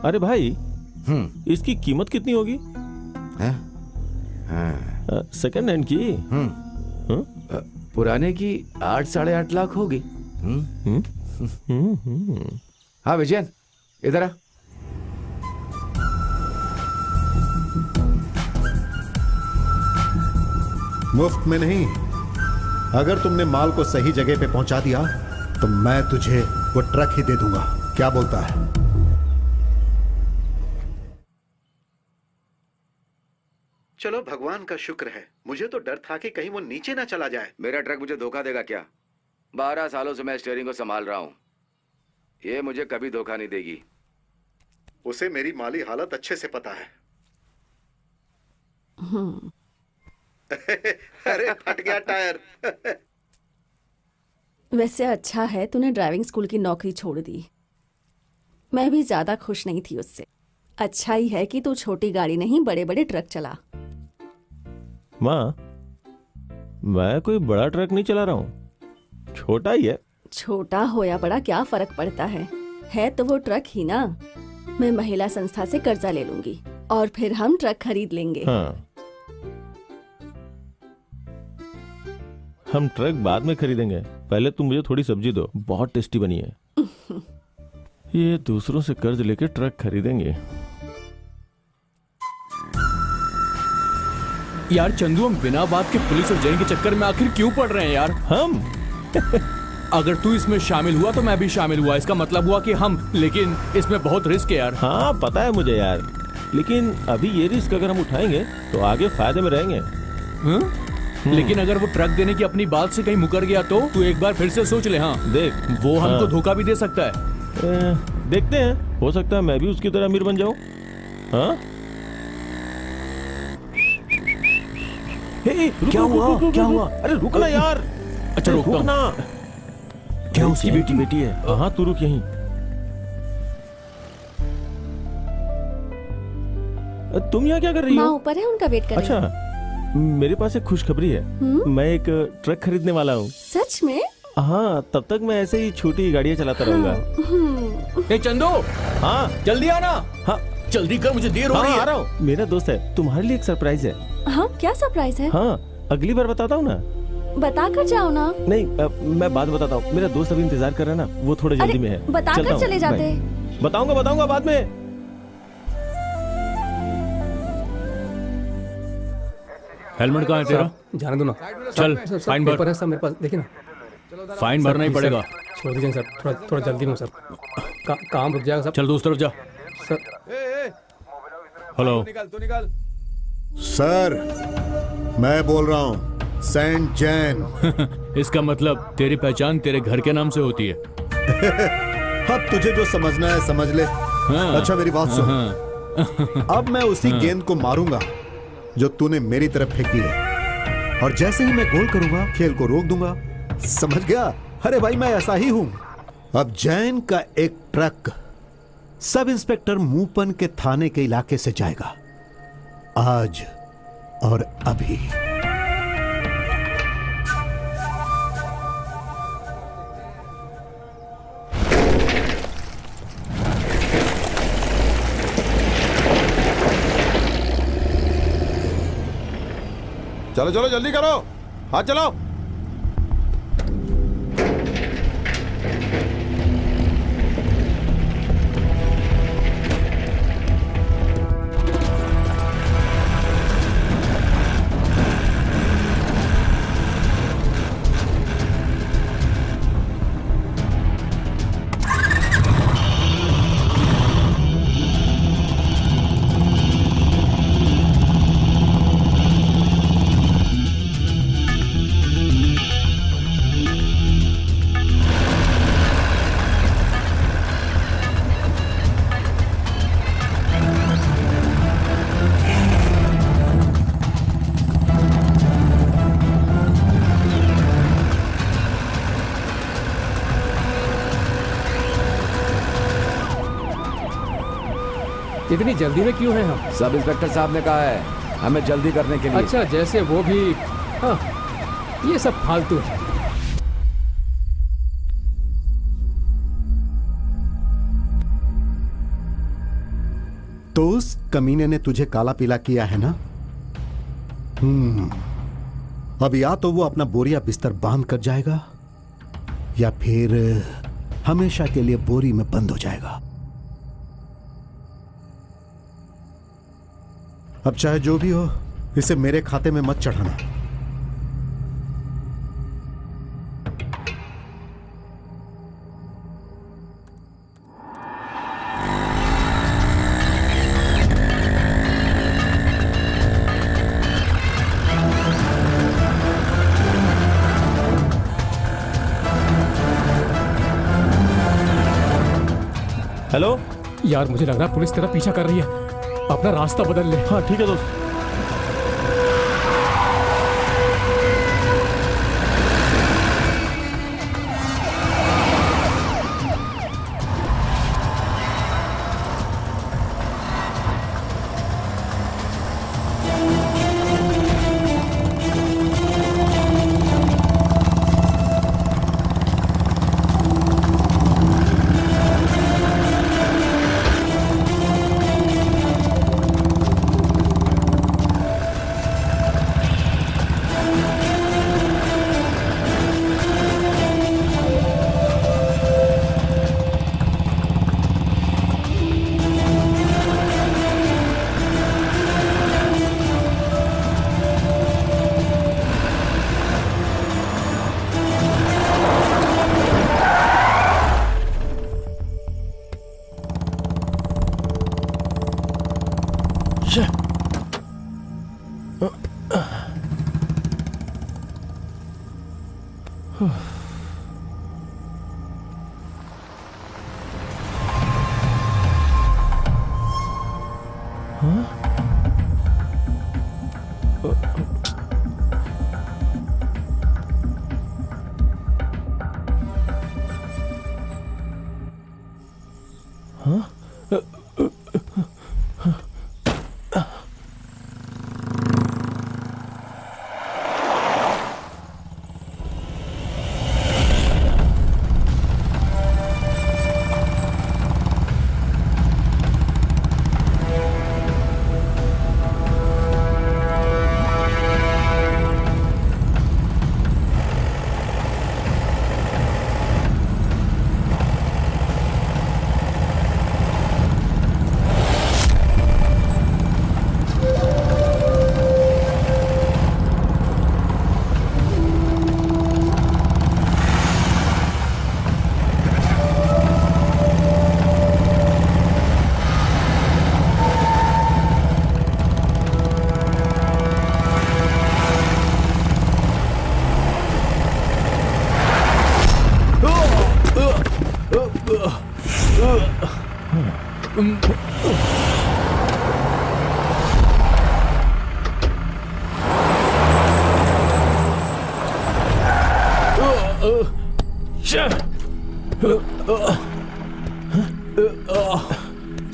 अरे भाई, इसकी कीमत कितनी होगी? सेकंड हैंड की? पुराने की 8-8.5 लाख होगी। हाँ विजयन, इधर आ। मुफ्त में नहीं। अगर तुमने माल को सही जगह पे पहुंचा दिया तो मैं तुझे वो ट्रक ही दे दूंगा। क्या बोलता है? चलो, भगवान का शुक्र है। मुझे तो डर था कि कहीं वो नीचे ना चला जाए। मेरा ट्रक मुझे धोखा देगा क्या? 12 सालों से मैं स्टीयरिंग को संभाल रहा हूं। ये मुझे कभी धोखा नहीं देगी। उसे मेरी माली हालत अच्छे से पता है। अरे फट गया टायर। वैसे अच्छा है तूने ड्राइविंग स्कूल की नौकरी छोड़ दी। मैं भी ज्यादा खुश नहीं थी उससे। अच्छा ही है कि तू छोटी गाड़ी नहीं बड़े बड़े ट्रक चला। माँ, मैं कोई बड़ा ट्रक नहीं चला रहा हूँ, छोटा ही है। छोटा हो या बड़ा क्या फर्क पड़ता है तो वो ट्रक ही ना। मैं महिला संस्था से कर्जा ले लूंगी और फिर हम ट्रक खरीद लेंगे। हाँ, हम ट्रक बाद में खरीदेंगे। पहले तुम मुझे थोड़ी सब्जी दो, बहुत टेस्टी बनी है। ये दूसरों से कर्ज लेके ट्रक खरीदेंगे। यार चंदू, हम बिना बात के पुलिस और जैन के चक्कर में आखिर क्यों पड़ रहे हैं यार? हम अगर तू इसमें शामिल हुआ तो मैं भी शामिल हुआ। इसका मतलब हुआ कि हम, लेकिन इसमें बहुत रिस्क है यार। हाँ पता है मुझे यार, लेकिन अभी ये रिस्क अगर हम उठाएंगे तो आगे फायदे में रहेंगे। लेकिन अगर वो ट्रक देने की अपनी बात से कहीं मुकर गया तो तू एक बार फिर से सोच ले। हाँ देख, वो हमको हाँ। धोखा भी दे सकता है। देखते हैं, हो सकता है मैं भी उसकी तरह अमीर बन जाऊं। हाँ? क्या हुआ? क्या हुआ? अरे रुकना यार। अच्छा रुकता हूं। रुकना। क्या उसकी बेटी है? हाँ तू रुक यहीं। तुम यहाँ क्या कर रही माँ हो? ऊपर है, उनका वेट कर रही हूँ। अच्छा, मेरे पास एक खुशखबरी है। मैं एक ट्रक खरीदने वाला हूँ। सच में? हाँ, तब तक मैं ऐसे ही छोटी गाड़ियाँ चलाता रहूंगा। ए चंदू, हाँ जल्दी आना। हाँ जल्दी कर, मुझे देर हो रही हाँ, है। आ रहा हूँ। मेरा दोस्त है, तुम्हारे लिए एक सरप्राइज है। हाँ, क्या सरप्राइज है? हाँ, अगली बार बताता हूँ ना। बता कर जाओ ना। नहीं, मैं बाद बताता हूँ। मेरा दोस्त अभी इंतजार कर रहा है ना, वो थोड़ा जल्दी में है। बता चलता कर हूँ, चले जाते। बाय। बताऊंगा बाद में। हेलमेट कहाँ है तेरा? जाने दो ना। चल सर, फाइन भर। पेपर है सर मेरे पास, देखिए ना। फाइन भरना ही सर, पड़ेगा। छोड़ दीजिए सर, थोड़ा जल्दी में हूँ सर। काम रुक जाएगा सर। चल दूसरी तरफ जा। सर हेलो, तू निकल। सर, मैं बोल रहा हूँ सेंट जैन। इसका मतलब तेरी पहचान तेरे घर के नाम से होती है। अब तुझे जो समझना है समझ ले। हाँ। अच्छा मेरी बात सुन। हाँ। अब मैं उसी गेंद को मारूंगा जो तूने मेरी तरफ फेंकी है, और जैसे ही मैं गोल करूंगा खेल को रोक दूंगा। समझ गया? अरे भाई, मैं ऐसा ही हूं। अब जैन का एक ट्रक सब इंस्पेक्टर मूपन के थाने के इलाके से जाएगा, आज और अभी। चलो चलो जल्दी करो, हाथ चलाओ। इतनी जल्दी में क्यों हैं हम? सब इंस्पेक्टर साहब ने कहा है हमें जल्दी करने के लिए। अच्छा, जैसे वो भी। हाँ, ये सब फालतू है। तो उस कमीने ने तुझे काला पीला किया है ना? अब या तो वो अपना बोरिया बिस्तर बांध कर जाएगा या फिर हमेशा के लिए बोरी में बंद हो जाएगा। अब चाहे जो भी हो, इसे मेरे खाते में मत चढ़ाना। हेलो। यार, मुझे लग रहा है पुलिस तेरा पीछा कर रही है। अपना रास्ता बदल ले। हाँ ठीक है दोस्त।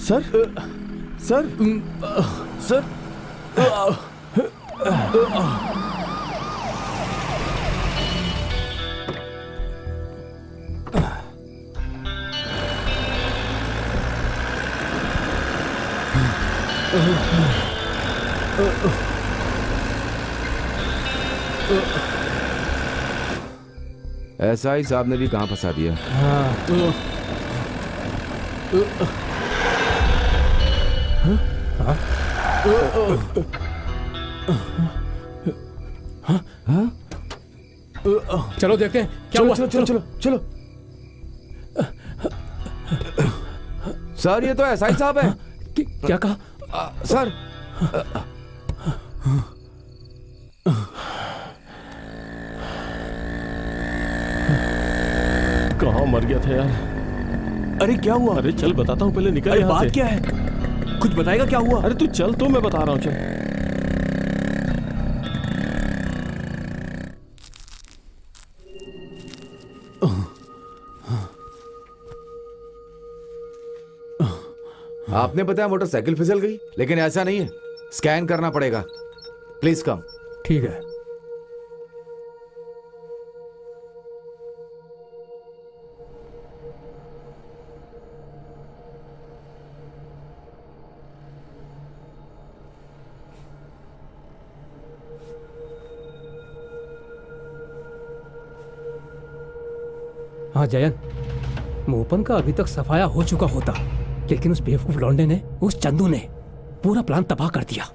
सर सर सर एसआई साहब ने भी कहां फंसा दिया। चलो देखते हैं क्या हुआ। चलो चलो चलो चलो। सर, ये तो एसआई साहब है। क्या कहा? सर, कहाँ मर गया था यार? अरे क्या हुआ? अरे चल बताता हूँ, पहले निकल अरे यहाँ बात से। क्या है? कुछ बताएगा क्या हुआ? अरे तू चल, तो मैं बता रहा हूँ, चल। आपने बताया मोटरसाइकिल फिसल गई, लेकिन ऐसा नहीं है, स्कैन करना पड़ेगा। Please come. ठीक है। हाँ जयन, मोपन का अभी तक सफाया हो चुका होता, लेकिन उस बेवकूफ लौंडे ने, उस चंदू ने पूरा प्लान तबाह कर दिया।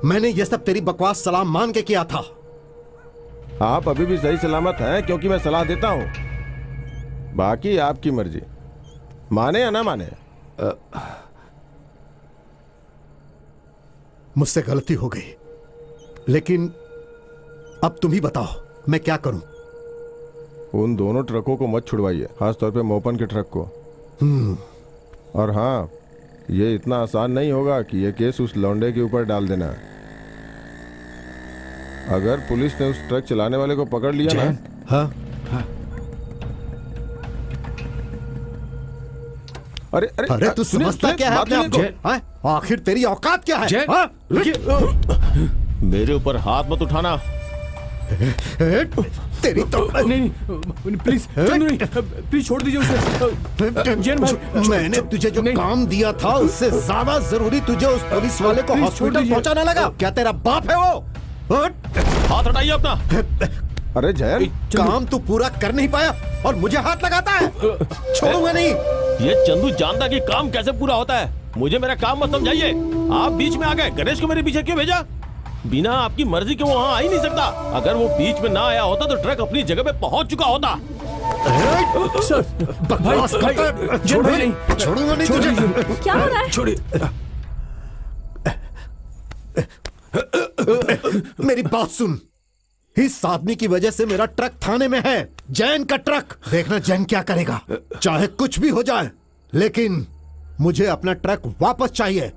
मैंने ये सब तेरी बकवास सलाम मान के किया था। आप अभी भी सही सलामत हैं क्योंकि मैं सलाह देता हूं, बाकी आपकी मर्जी, माने या ना माने। मुझसे गलती हो गई, लेकिन अब तुम ही बताओ मैं क्या करूं। उन दोनों ट्रकों को मत छुड़वाइए, खासतौर पे मोपन के ट्रक को। और हाँ, ये इतना आसान नहीं होगा कि ये केस उस लौंडे के ऊपर डाल देना। अगर पुलिस ने उस ट्रक चलाने वाले को पकड़ लिया ना। हाँ, अरे अरे अरे तू सुनिए, समझता सुनिए, क्या है बात अपने आप को? सुनिए। हाँ? आखिर तेरी औकात क्या है? जय, हाँ? मेरे ऊपर हाथ मत उठाना। तेरी तो नहीं प्लीज चंदू नहीं, प्लीज छोड़ दीजिए उसे। जैन भाई, मैंने तुझे जो काम दिया था उससे ज्यादा जरूरी तुझे उस पुलिस वाले को प्लीज छोड़ हॉस्पिटल दीजिए। पहुंचाना लगा। क्या तेरा बाप है वो? हाथ हटाइए अपना। अरे जयन, काम तू पूरा कर नहीं पाया और मुझे हाथ लगाता है। छोड़ूंगा नहीं। ये चंदू जानता कि काम कैसे पूरा होता है। मुझे मेरा काम मत समझाइए। आप बीच में आ गए, गणेश को मेरे पीछे क्यों भेजा? बिना आपकी मर्जी के वो वहाँ आ ही नहीं सकता। अगर वो बीच में ना आया होता तो ट्रक अपनी जगह पे पहुंच चुका होता। सर बकवास करता है। छोड़ूंगा नहीं, छोड़ूंगा नहीं तुझे। क्या हो रहा है? छोड़िए। मेरी बात सुन, इस आदमी की वजह से मेरा ट्रक थाने में है, जैन का ट्रक। देखना जैन क्या करेगा, चाहे कुछ भी हो जाए, लेकिन मुझे अपना ट्रक वापस चाहिए,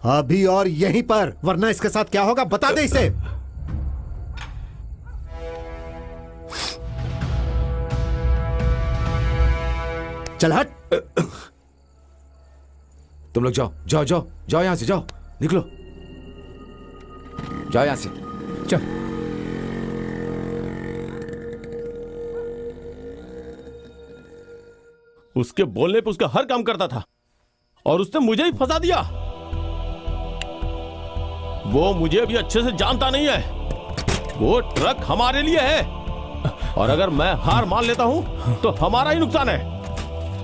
अभी और यहीं पर, वरना इसके साथ क्या होगा बता दे इसे। चल हट। तुम लोग जाओ जाओ जाओ जाओ, यहां से जाओ, निकलो, जाओ यहां से। चल। उसके बोलने पे उसका हर काम करता था और उसने मुझे ही फंसा दिया। वो मुझे अभी अच्छे से जानता नहीं है। वो ट्रक हमारे लिए है और अगर मैं हार मान लेता हूं तो हमारा ही नुकसान है।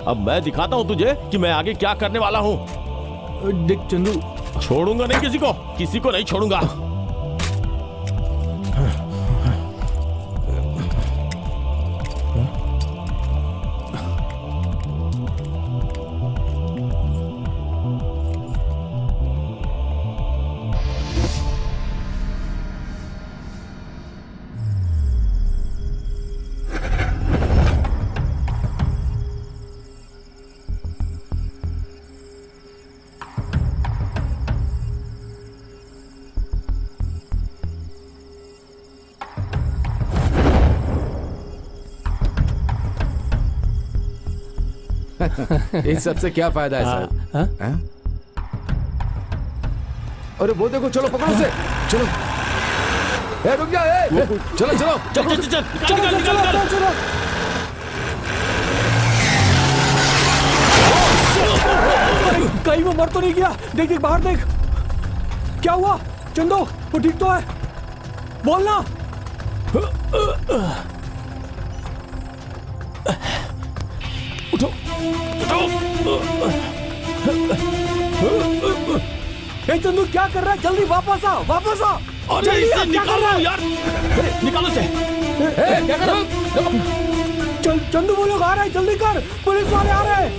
अब मैं दिखाता हूं तुझे कि मैं आगे क्या करने वाला हूं। देख चंदू, छोड़ूंगा नहीं किसी को नहीं छोड़ूंगा। इस सबसे क्या फायदा है सर? हैं? अरे वो देखो, चलो पकड़ो उसे, चलो। ए, रुक जा, ए, चलो चलो चल। कहीं वो मर तो नहीं गया? देख देख बाहर देख, क्या हुआ? चंदो वो ठीक तो है? बोलना। उठो। ए चंदू क्या कर रहा है? जल्दी वापस आ, वापस आ। अरे इसे निकालो यार, निकालो इसे। क्या कर रहा हो? चल चंदू वो लोग आ रहे हैं, जल्दी कर, पुलिस वाले आ रहे हैं।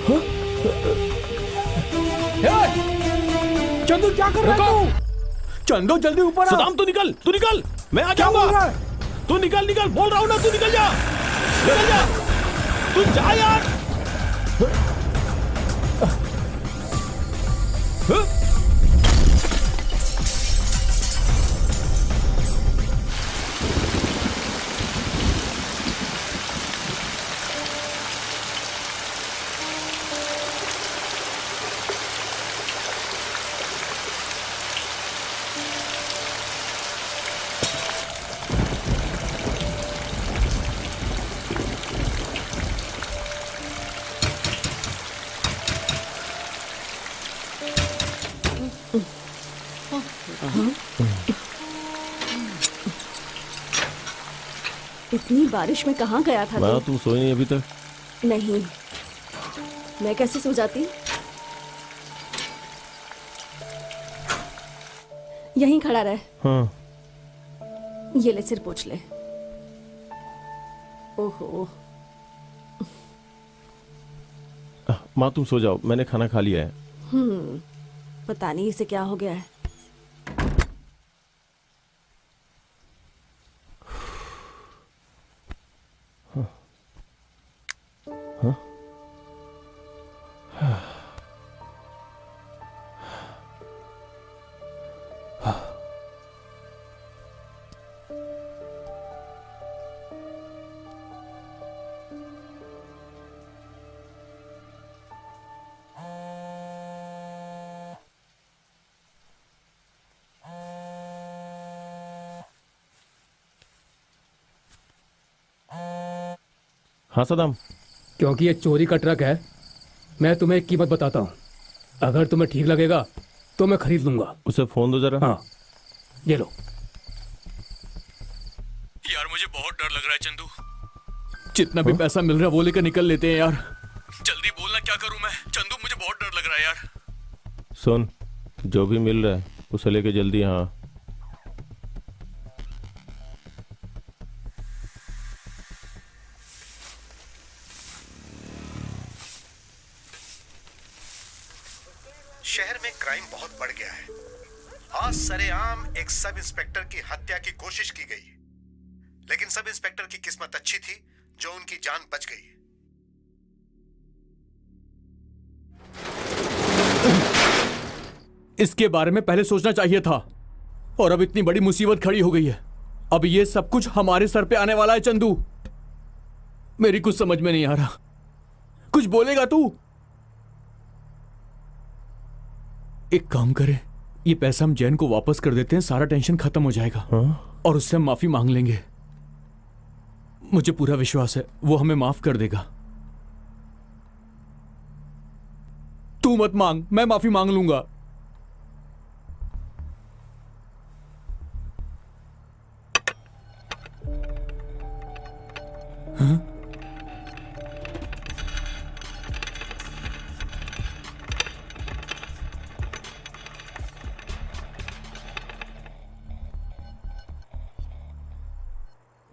चंदू क्या कर रहा है तू? चंदू जल्दी ऊपर आ। सदाम तू निकल, मैं आ क्या बोल रहा जाऊंगा। है? तू निकल, बोल रहा हूं ना, तू निकल जा, तू जा यार। इतनी बारिश में कहाँ गया था माँ तू? तुम सोई नहीं अभी तक? नहीं, मैं कैसे सो जाती? यहीं खड़ा रह। हाँ। ये ले, सिर पोंछ ले। ओहो, माँ तुम सो जाओ, मैंने खाना खा लिया है। पता नहीं इसे क्या हो गया है। हाँ सदाम। क्योंकि ये चोरी का ट्रक है, मैं तुम्हें एक कीमत बताता हूँ। अगर तुम्हें ठीक लगेगा तो मैं खरीद लूंगा। उसे फोन दो जरा। हाँ, ये लो। यार मुझे बहुत डर लग रहा है चंदू। जितना भी पैसा मिल रहा है वो लेकर निकल लेते हैं यार। जल्दी बोलना क्या करूं मैं। चंदू मुझे बहुत डर लग रहा है यार। सुन, जो भी मिल रहा है उसे लेके जल्दी यहाँ। शहर में क्राइम बहुत बढ़ गया है। आज सरेआम एक सब इंस्पेक्टर की हत्या की कोशिश की गई, लेकिन सब इंस्पेक्टर की किस्मत अच्छी थी जो उनकी जान बच गई। इसके बारे में पहले सोचना चाहिए था, और अब इतनी बड़ी मुसीबत खड़ी हो गई है। अब ये सब कुछ हमारे सर पे आने वाला है चंदू। मेरी कुछ समझ में नहीं आ रहा। कुछ बोलेगा तू? एक काम करें, ये पैसा हम जैन को वापस कर देते हैं, सारा टेंशन खत्म हो जाएगा। हाँ? और उससे हम माफी मांग लेंगे। मुझे पूरा विश्वास है वो हमें माफ कर देगा। तू मत मांग, मैं माफी मांग लूंगा। हाँ?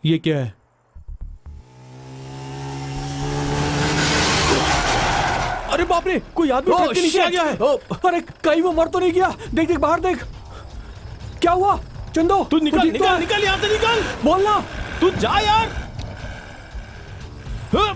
ये क्या है? अरे बाप रे, कोई आदमी ट्रक के नीचे आ गया है। अरे कहीं वो मर तो नहीं गया? देख देख बाहर देख। क्या हुआ चंदो? तू निकल निकल निकल यहाँ से निकल। बोलना। तू जा यार। हाँ।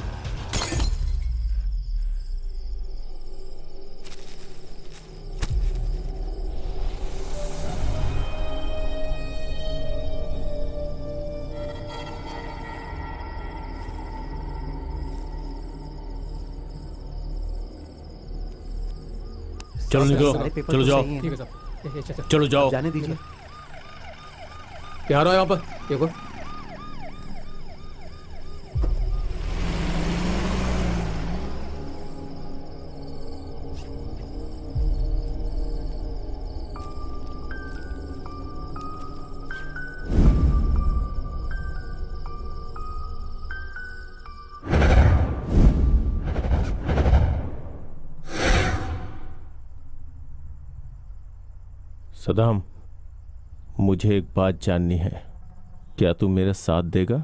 चलो निकलो, चलो जाओ, ठीक है साहब। चलो जाओ। जाने दीजिए। क्या आ रहा है यहाँ पर? देखो, सदाम, मुझे एक बात जाननी है, क्या तू मेरा साथ देगा?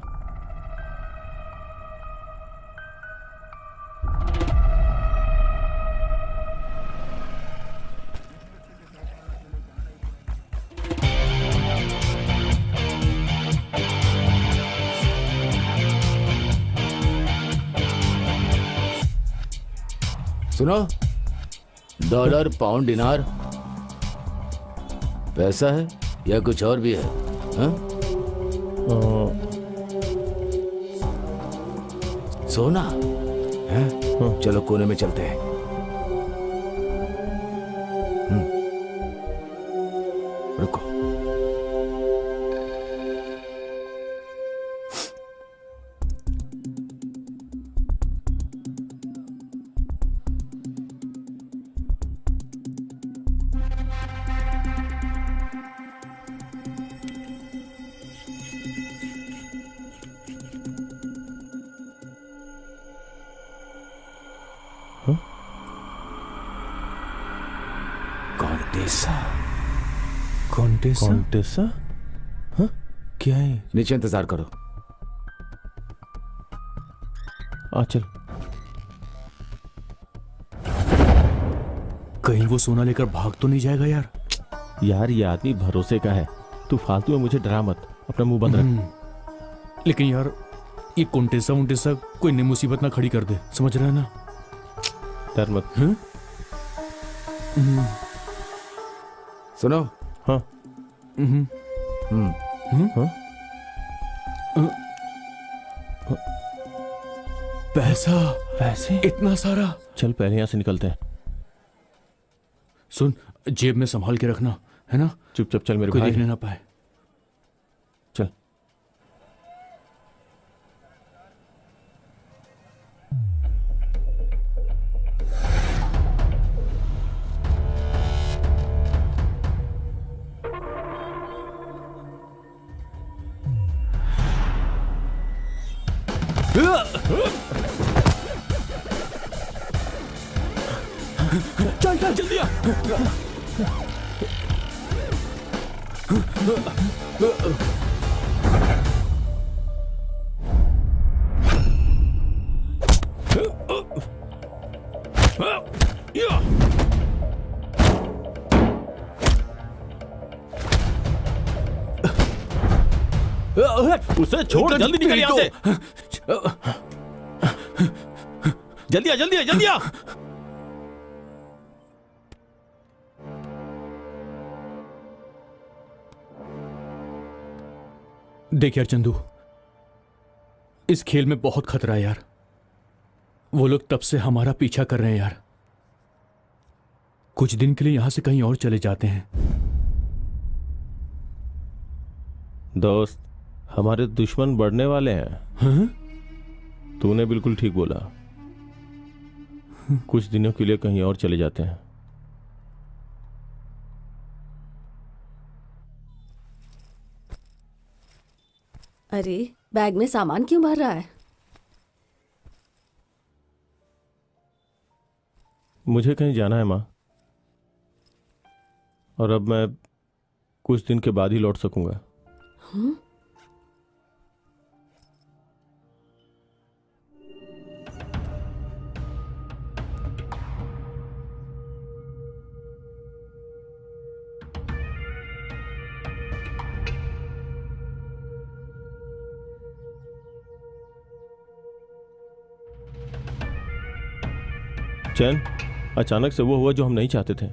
सुनो, डॉलर, पाउंड, दिनार पैसा है या कुछ और भी है? हाँ? सोना है? चलो कोने में चलते हैं। रुको। कॉन्टेसा कॉन्टेसा कॉन्टेसा? हाँ, क्या है? नीचे इंतजार करो। आ चल। कहीं वो सोना लेकर भाग तो नहीं जाएगा यार? यार ये आदमी भरोसे का है, तू फालतू में मुझे डरा मत, अपना मुंह बंद रख। लेकिन यार ये कॉन्टेसा उन्टेसा कोई नई मुसीबत ना खड़ी कर दे, समझ रहा है ना? डर मत। सुनो। हाँ। पैसा, पैसे? इतना सारा? चल पहले यहाँ से निकलते हैं। सुन, जेब में संभाल के रखना, है ना? चुपचाप चल मेरे कोई भाई। देखने ना पाए। चल। चल चल जल्दी आ। उसे छोड़, जल्दी निकल यहाँ से। जल्दी आ, जल्दी आ, जल्दी आ। देख यार चंदू, इस खेल में बहुत खतरा है यार। वो लोग तब से हमारा पीछा कर रहे हैं यार। कुछ दिन के लिए यहां से कहीं और चले जाते हैं। दोस्त, हमारे दुश्मन बढ़ने वाले हैं। हाँ? तूने बिल्कुल ठीक बोला। कुछ दिनों के लिए कहीं और चले जाते हैं। अरे बैग में सामान क्यों भर रहा है? मुझे कहीं जाना है माँ, और अब मैं कुछ दिन के बाद ही लौट सकूंगा। चैन, अचानक से वो हुआ जो हम नहीं चाहते थे।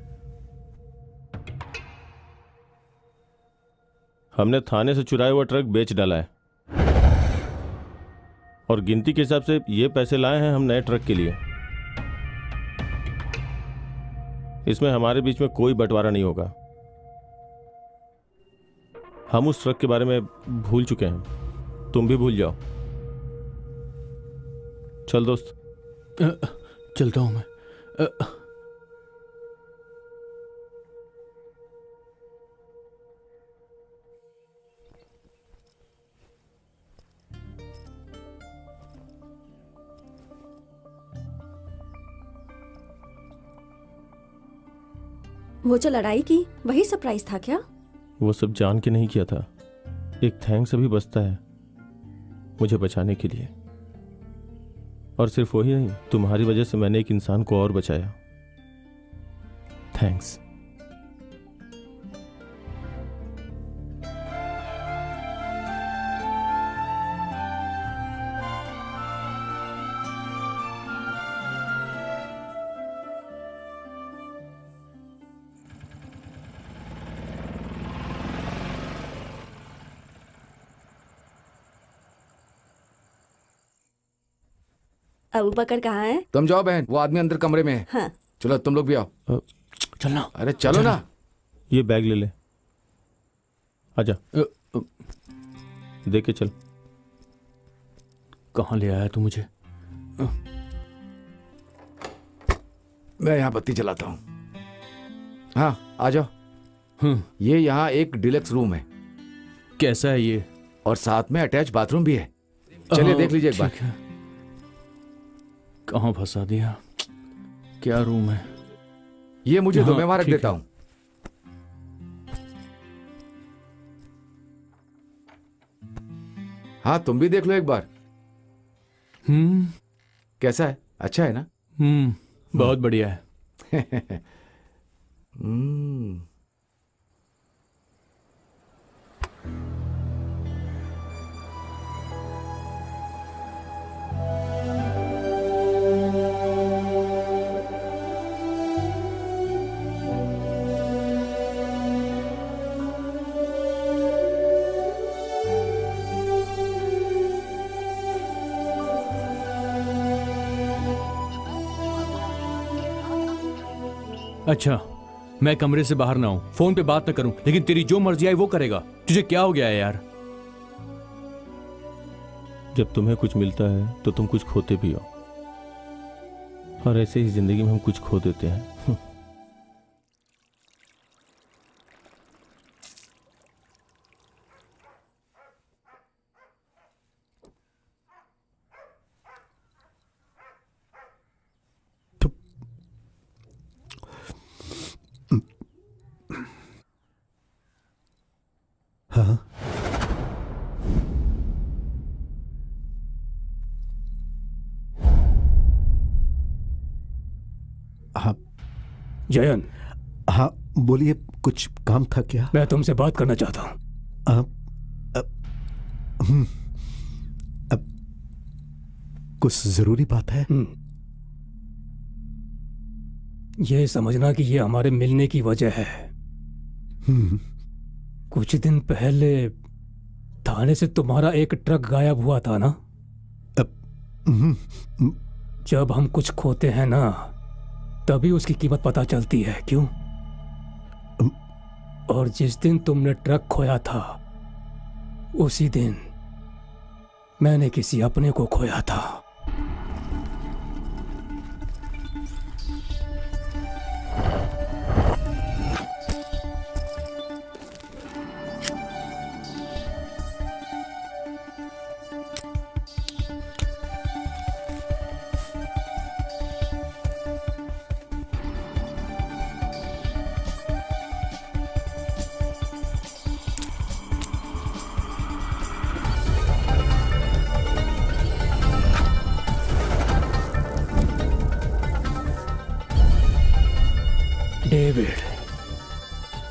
हमने थाने से चुराया हुआ ट्रक बेच डाला है, और गिनती के हिसाब से ये पैसे लाए हैं हम नए ट्रक के लिए। इसमें हमारे बीच में कोई बंटवारा नहीं होगा। हम उस ट्रक के बारे में भूल चुके हैं, तुम भी भूल जाओ। चल दोस्त। चलता हूं मैं। वो जो लड़ाई की वही सरप्राइज था क्या? वो सब जान के नहीं किया था। एक थैंक्स अभी बचता है मुझे बचाने के लिए, और सिर्फ वही नहीं, तुम्हारी वजह से मैंने एक इंसान को और बचाया। थैंक्स। अबू बकर कहाँ है? तुम जाओ बहन, वो आदमी अंदर कमरे में है। हाँ। चलो तुम लोग भी आओ। चलना। अरे चलो ना। ये बैग ले ले, आजा। दे के चल। कहाँ ले आया तू मुझे? मैं यहाँ बत्ती जलाता हूँ। हाँ आ जाओ। ये यहाँ एक डिलक्स रूम है। कैसा है ये? और साथ में अटैच बाथरूम भी है। चलिए देख लीजिए एक बार। ठीक है। कहाँ फंसा दिया? क्या रूम है? ये मुझे दो, हाँ, मैं वहां रख ठीक देता है। हूं। हाँ, तुम भी देख लो एक बार। कैसा है? अच्छा है ना? बहुत बढ़िया है। हम्म। अच्छा, मैं कमरे से बाहर ना हूं, फोन पे बात ना करूं, लेकिन तेरी जो मर्जी आई वो करेगा। तुझे क्या हो गया है यार? जब तुम्हें कुछ मिलता है तो तुम कुछ खोते भी हो, और ऐसे ही जिंदगी में हम कुछ खो देते हैं। हाँ, हाँ, जयन, हाँ, बोलिए, कुछ काम था क्या? मैं तुमसे बात करना चाहता हूँ। कुछ जरूरी बात है? ये समझना कि ये हमारे मिलने की वजह है। कुछ दिन पहले थाने से तुम्हारा एक ट्रक गायब हुआ था ना? जब हम कुछ खोते हैं ना, तभी उसकी कीमत पता चलती है, क्यों? और जिस दिन तुमने ट्रक खोया था, उसी दिन मैंने किसी अपने को खोया था। डेविड,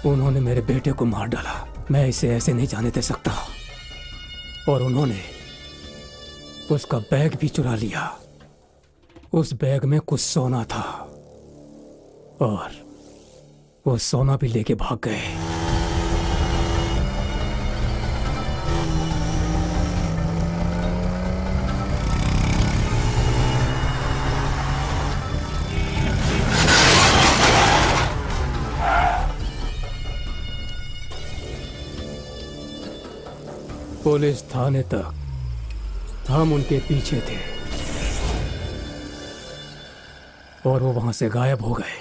उन्होंने मेरे बेटे को मार डाला। मैं इसे ऐसे नहीं जाने दे सकता। और उन्होंने उसका बैग भी चुरा लिया। उस बैग में कुछ सोना था और वो सोना भी लेके भाग गए। पुलिस थाने तक हम उनके पीछे थे और वो वहां से गायब हो गए।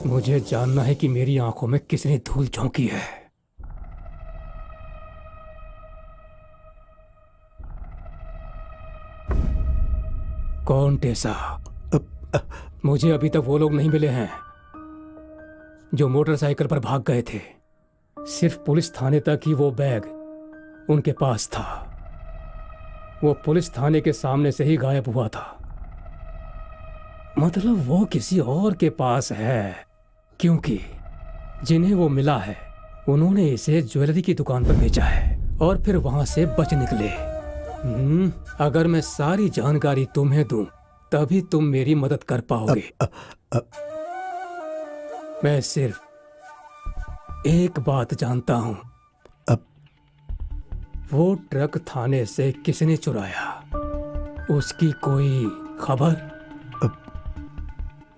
मुझे जानना है कि मेरी आंखों में किसने धूल झोंकी है। कौन टेसा? मुझे अभी तक वो लोग नहीं मिले हैं जो मोटरसाइकिल पर भाग गए थे। सिर्फ पुलिस थाने तक ही वो बैग उनके पास था। वो पुलिस थाने के सामने से ही गायब हुआ था। मतलब वो किसी और के पास है, क्योंकि जिन्हें वो मिला है उन्होंने इसे ज्वेलरी की दुकान पर बेचा है और फिर वहां से बच निकले। अगर मैं सारी जानकारी तुम्हें दूं, तभी तुम मेरी मदद कर पाओगे। मैं सिर्फ एक बात जानता हूं, वो ट्रक थाने से किसने चुराया, उसकी कोई खबर?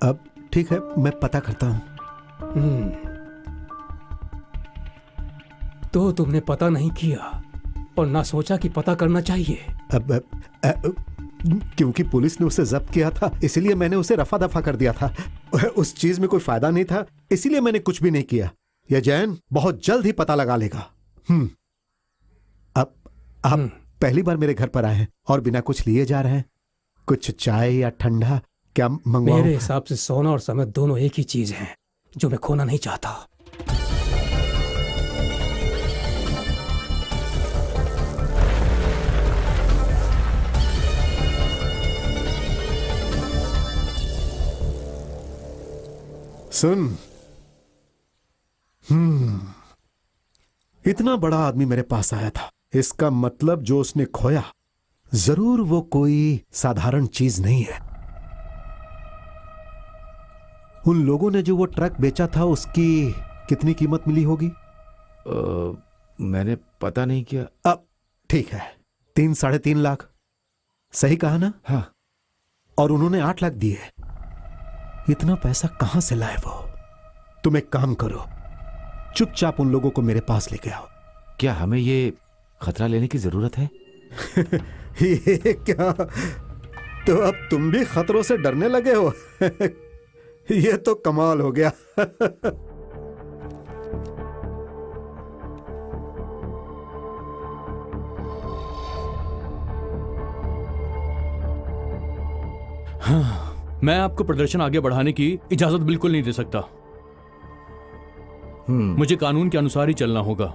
अब ठीक है, मैं पता करता हूं। तो तुमने पता नहीं किया और ना सोचा कि पता करना चाहिए? क्योंकि पुलिस ने उसे जब्त किया था, इसलिए मैंने उसे रफा दफा कर दिया था। उस चीज में कोई फायदा नहीं था, इसीलिए मैंने कुछ भी नहीं किया। यह जैन बहुत जल्द ही पता लगा लेगा। अब आप पहली बार मेरे घर पर आए हैं और बिना कुछ लिए जा रहे हैं। कुछ चाय या ठंडा क्या मंगवाऊं? मेरे हिसाब से सोना और समय दोनों एक ही चीज हैं जो मैं खोना नहीं चाहता। सुन, इतना बड़ा आदमी मेरे पास आया था, इसका मतलब जो उसने खोया जरूर वो कोई साधारण चीज नहीं है। उन लोगों ने जो वो ट्रक बेचा था उसकी कितनी कीमत मिली होगी? मैंने पता नहीं किया। अब ठीक है, 3-3.5 लाख, सही कहा ना? हाँ। और उन्होंने 8 लाख दिए। इतना पैसा कहां से लाए वो? तुम एक काम करो, चुपचाप उन लोगों को मेरे पास लेके आओ। क्या हमें ये खतरा लेने की जरूरत है? ये क्या, तो अब तुम भी खतरों से डरने लगे हो? ये तो कमाल हो गया। मैं आपको प्रदर्शन आगे बढ़ाने की इजाजत बिल्कुल नहीं दे सकता। मुझे कानून के अनुसार ही चलना होगा।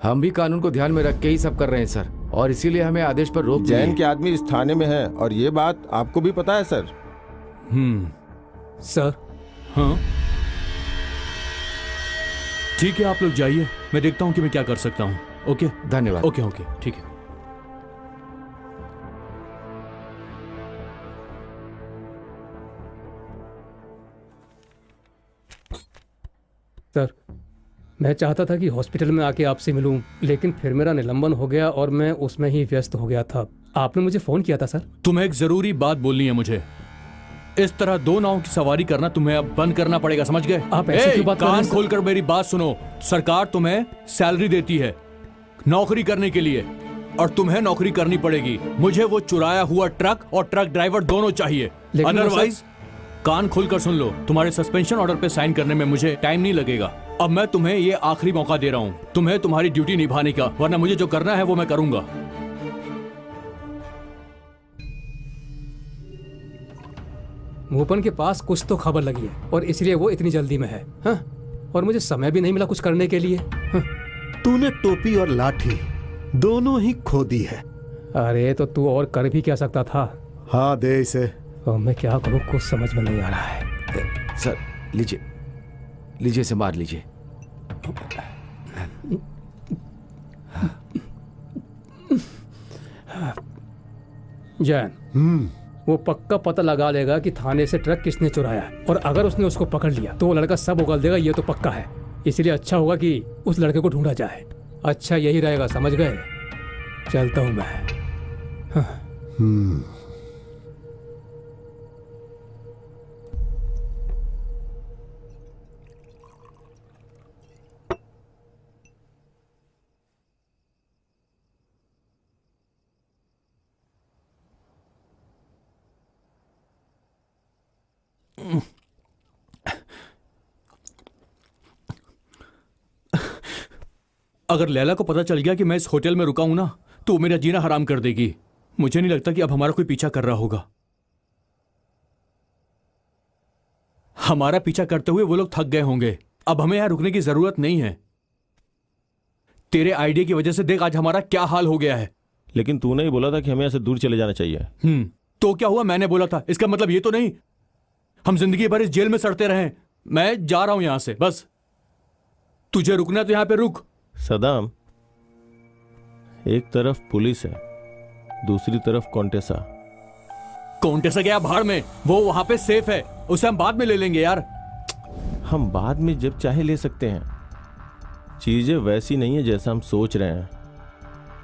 हम भी कानून को ध्यान में रख के ही सब कर रहे हैं सर, और इसीलिए हमें आदेश पर रोक जैन दिए। के आदमी इस थाने में है और ये बात आपको भी पता है सर? सर, हाँ ठीक है, आप लोग जाइए, मैं देखता हूं कि मैं क्या कर सकता हूं। ओके, धन्यवाद। ओके ओके, ठीक है। सर, मैं चाहता था कि हॉस्पिटल में आके आपसे मिलूं, लेकिन फिर मेरा निलंबन हो गया और मैं उसमें ही व्यस्त हो गया था। आपने मुझे फोन किया था सर। तुम्हें एक जरूरी बात बोलनी है मुझे। इस तरह 2 नावों की सवारी करना तुम्हें अब बंद करना पड़ेगा, समझ गए? आप ऐसे क्यों बात कर रहे हैं कान सर? खोलकर मेरी बात सुनो। सरकार तुम्हें सैलरी देती है नौकरी करने के लिए, और तुम्हें नौकरी करनी पड़ेगी। मुझे वो चुराया हुआ ट्रक और ट्रक ड्राइवर दोनों चाहिए, लेकिन वो अदरवाइज कान खोलकर सुन लो, तुम्हारे सस्पेंशन ऑर्डर पे साइन करने में मुझे टाइम नहीं लगेगा। अब मैं तुम्हें ये आखिरी मौका दे रहा हूं, तुम्हें तुम्हारी ड्यूटी निभाने का, वरना मुझे जो करना है वो मैं करूंगा। मोपन के पास कुछ तो खबर लगी है और इसलिए वो इतनी जल्दी में है। हाँ? और मुझे समय भी नहीं मिला कुछ करने के लिए। हाँ? तूने टोपी और लाठी दोनों ही खो दी है। अरे तो तू और कर भी क्या सकता था? हाँ, दे इसे। और मैं क्या करूं, कुछ समझ में नहीं आ रहा है। सर लीजिए, लीजिए इसे मार लीजिए। जैन, वो पक्का पता लगा लेगा कि थाने से ट्रक किसने चुराया है, और अगर उसने उसको पकड़ लिया तो वो लड़का सब उगल देगा, ये तो पक्का है। इसलिए अच्छा होगा कि उस लड़के को ढूंढा जाए। अच्छा यही रहेगा, समझ गए? चलता हूं मैं। हाँ। अगर लैला को पता चल गया कि मैं इस होटल में रुका हूं ना, तो मेरा जीना हराम कर देगी। मुझे नहीं लगता कि अब हमारा कोई पीछा कर रहा होगा। हमारा पीछा करते हुए वो लोग थक गए होंगे। अब हमें यहां रुकने की जरूरत नहीं है। तेरे आइडिया की वजह से देख आज हमारा क्या हाल हो गया है। लेकिन तूने ही बोला था कि हमें यहाँ से दूर चले जाना चाहिए। तो क्या हुआ? मैंने बोला था, इसका मतलब ये तो नहीं हम जिंदगी भर इस जेल में सड़ते रहें। मैं जा रहा हूं यहां से, बस तुझे रुकना है तो यहां पे रुक। सदाम, एक तरफ पुलिस है, दूसरी तरफ कॉन्टेसा। कौंटेसा गया भाड़ में, वो वहां पे सेफ है, उसे हम बाद में ले लेंगे यार। हम बाद में जब चाहे ले सकते हैं। चीजें वैसी नहीं है जैसा हम सोच रहे हैं।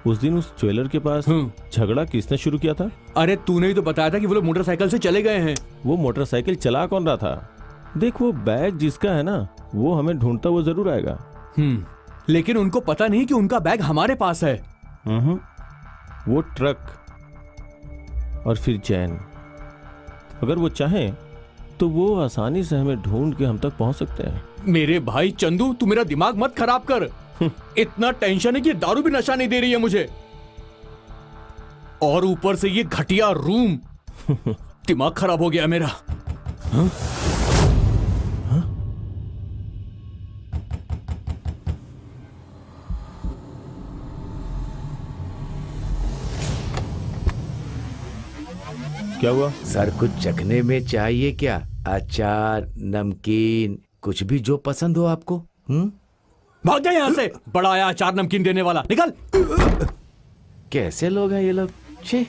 उस दिन उस ज्वेलर के पास झगड़ा किसने शुरू किया था? अरे तूने ही तो बताया था कि वो लोग मोटरसाइकिल से चले गए हैं। वो मोटरसाइकिल चला कौन रहा था? देख, वो बैग जिसका है ना, वो हमें ढूंढता हुआ जरूर आएगा। लेकिन उनको पता नहीं कि उनका बैग हमारे पास है। वो ट्रक और फिर जैन, अगर वो चाहें तो वो आसानी से हमें ढूंढ के हम तक पहुंच सकते हैं। मेरे भाई चंदू, तू मेरा दिमाग मत खराब कर। इतना टेंशन है कि दारू भी नशा नहीं दे रही है मुझे, और ऊपर से ये घटिया रूम। दिमाग खराब हो गया मेरा। क्या हुआ? सर कुछ चखने में चाहिए क्या? अचार, नमकीन, कुछ भी जो पसंद हो आपको। भाग जा यहाँ से, बड़ा आया अचार नमकीन देने वाला, निकल। कैसे लोग हैं ये लोग, छी।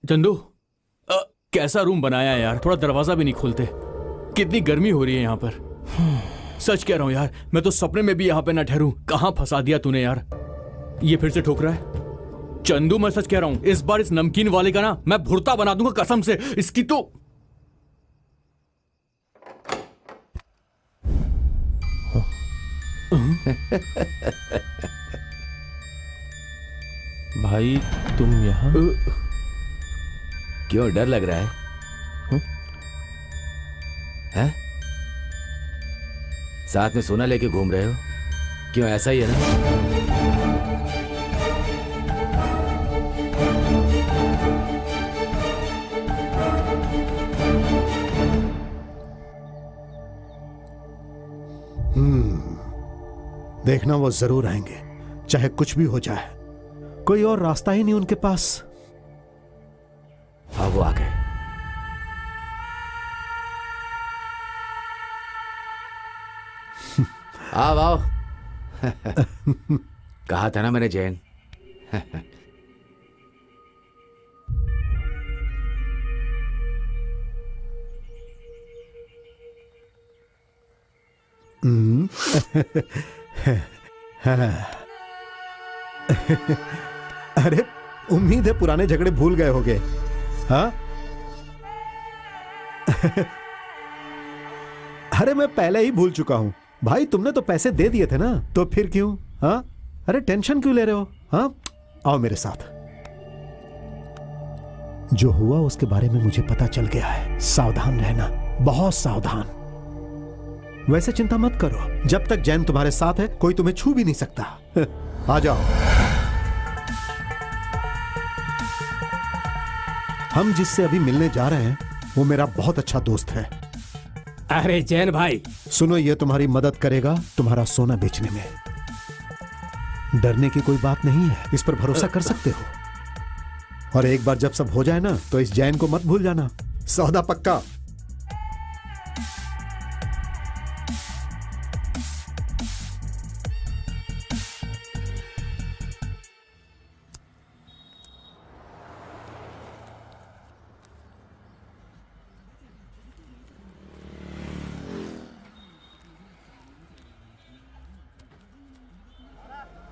चंदू, कैसा रूम बनाया है यार, थोड़ा दरवाजा भी नहीं खोलते। कितनी गर्मी हो रही है यहाँ पर। सच कह रहा हूँ यार, मैं तो सपने में भी यहाँ पे ना ठहरूं। कहाँ फंसा दिया तूने यार, ये फिर से ठोक रहा है। चंदू मैं सच कह रहा हूँ, इस बार इस नमकीन वाले का ना मैं भुर्ता बना दूंगा कसम से। इसकी तो भाई तुम यहाँ? क्यों, डर लग रहा है? हैं? साथ में सोना लेके घूम रहे हो? क्यों, ऐसा ही है ना? देखना वो जरूर आएंगे, चाहे कुछ भी हो जाए। कोई और रास्ता ही नहीं उनके पास। हाँ, वो आ गए। आओ आओ। कहा था ना मैंने जैन। अरे उम्मीद है पुराने झगड़े भूल गए होगे। हाँ अरे मैं पहले ही भूल चुका हूं भाई, तुमने तो पैसे दे दिए थे ना, तो फिर क्यों? हाँ अरे टेंशन क्यों ले रहे हो? हाँ आओ मेरे साथ। जो हुआ उसके बारे में मुझे पता चल गया है, सावधान रहना, बहुत सावधान। वैसे चिंता मत करो, जब तक जैन तुम्हारे साथ है कोई तुम्हें छू भी नहीं सकता। आ जाओ। हम जिससे अभी मिलने जा रहे हैं वो मेरा बहुत अच्छा दोस्त है। अरे जैन भाई सुनो, ये तुम्हारी मदद करेगा तुम्हारा सोना बेचने में। डरने की कोई बात नहीं है, इस पर भरोसा कर सकते हो। और एक बार जब सब हो जाए ना, तो इस जैन को मत भूल जाना। सौदा पक्का।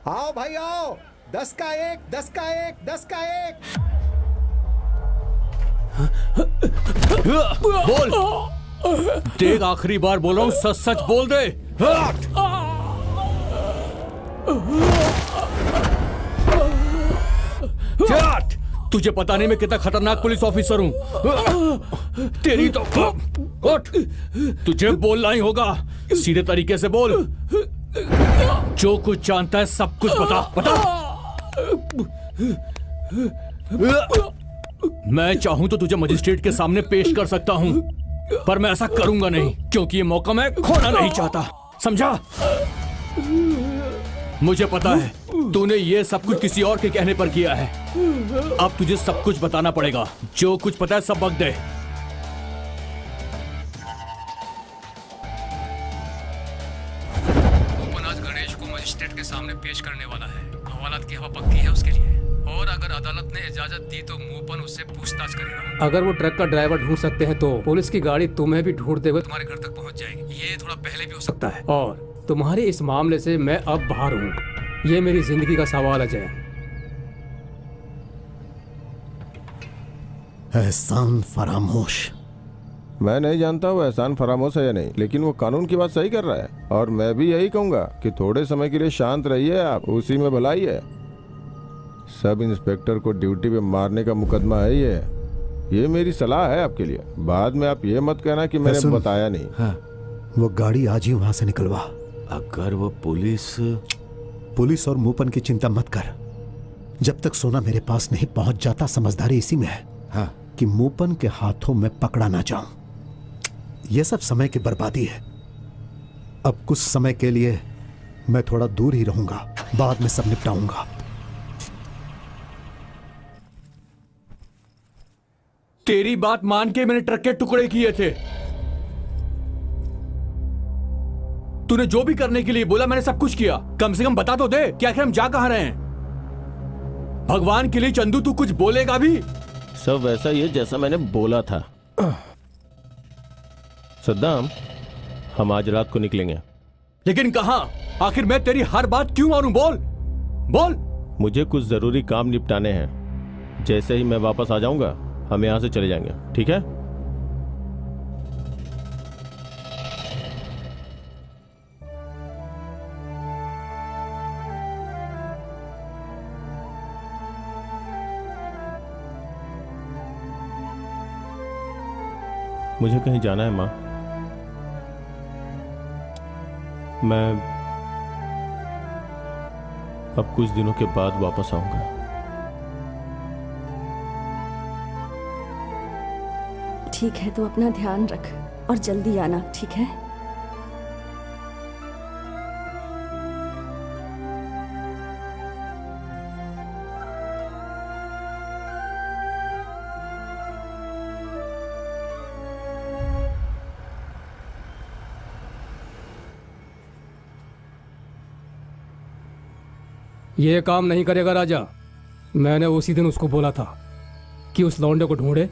आओ भाई आओ, 10 का 1, 10 का 1, 10 का 1। बोल, देख आखिरी बार बोल रहा हूं, सच सच बोल दे। तुझे पता नहीं मैं कितना खतरनाक पुलिस ऑफिसर हूं। तेरी तो उठ, तुझे बोलना ही होगा, सीधे तरीके से बोल। जो कुछ जानता है सब कुछ बता बता। मैं चाहूं तो तुझे मजिस्ट्रेट के सामने पेश कर सकता हूं, पर मैं ऐसा करूंगा नहीं, क्योंकि ये मौका मैं खोना नहीं चाहता, समझा? मुझे पता है तूने ये सब कुछ किसी और के कहने पर किया है। अब तुझे सब कुछ बताना पड़ेगा, जो कुछ पता है सब बक दे। आज गणेश को मजिस्ट्रेट के सामने पेश करने वाला है। हवालात की हवा पक्की है उसके लिए, और अगर अदालत ने इजाजत दी तो मोपन उससे पूछताछ करेगा। अगर वो ट्रक का ड्राइवर ढूंढ सकते हैं तो पुलिस की गाड़ी तुम्हें भी ढूंढते हुए तुम्हारे घर तक पहुंच जाएगी। ये थोड़ा पहले भी हो सकता है। और तुम्हारे इस मामले से मैं अब बाहर हूँ, ये मेरी जिंदगी का सवाल है जैन। एहसान फरामोश। मैं नहीं जानता वो एहसान फरामोश है या नहीं, लेकिन वो कानून की बात सही कर रहा है। और मैं भी यही कहूंगा कि थोड़े समय के लिए शांत रहिए आप, उसी में भलाई है। सब इंस्पेक्टर को ड्यूटी पे मारने का मुकदमा है ये, ये मेरी सलाह है आपके लिए। बाद में आप ये मत कहना कि मैंने सुन। बताया नहीं। हाँ, वो गाड़ी आज ही वहां से निकलवा। अगर वो पुलिस और मूपन की चिंता मत कर। जब तक सोना मेरे पास नहीं पहुंच जाता, समझदारी इसी में है हाँ कि मूपन के हाथों में पकड़ा ना जाऊं। यह सब समय की बर्बादी है। अब कुछ समय के लिए मैं थोड़ा दूर ही रहूंगा, बाद में सब निपटाऊंगा। तेरी बात मान के मैंने ट्रक के टुकड़े किए थे। तूने जो भी करने के लिए बोला मैंने सब कुछ किया। कम से कम बता तो दे कि आखिर हम जा कहां रहे हैं। भगवान के लिए चंदू तू कुछ बोलेगा भी? सब वैसा ही है जैसा मैंने बोला था। सद्दाम, हम आज रात को निकलेंगे। लेकिन कहां? आखिर मैं तेरी हर बात क्यों मानूं? बोल बोल। मुझे कुछ जरूरी काम निपटाने हैं। जैसे ही मैं वापस आ जाऊंगा हम यहां से चले जाएंगे, ठीक है? मुझे कहीं जाना है मां। मैं अब कुछ दिनों के बाद वापस आऊंगा। ठीक है, तो अपना ध्यान रख और जल्दी आना, ठीक है? ये काम नहीं करेगा राजा। मैंने उसी दिन उसको बोला था कि उस लौंडे को ढूंढे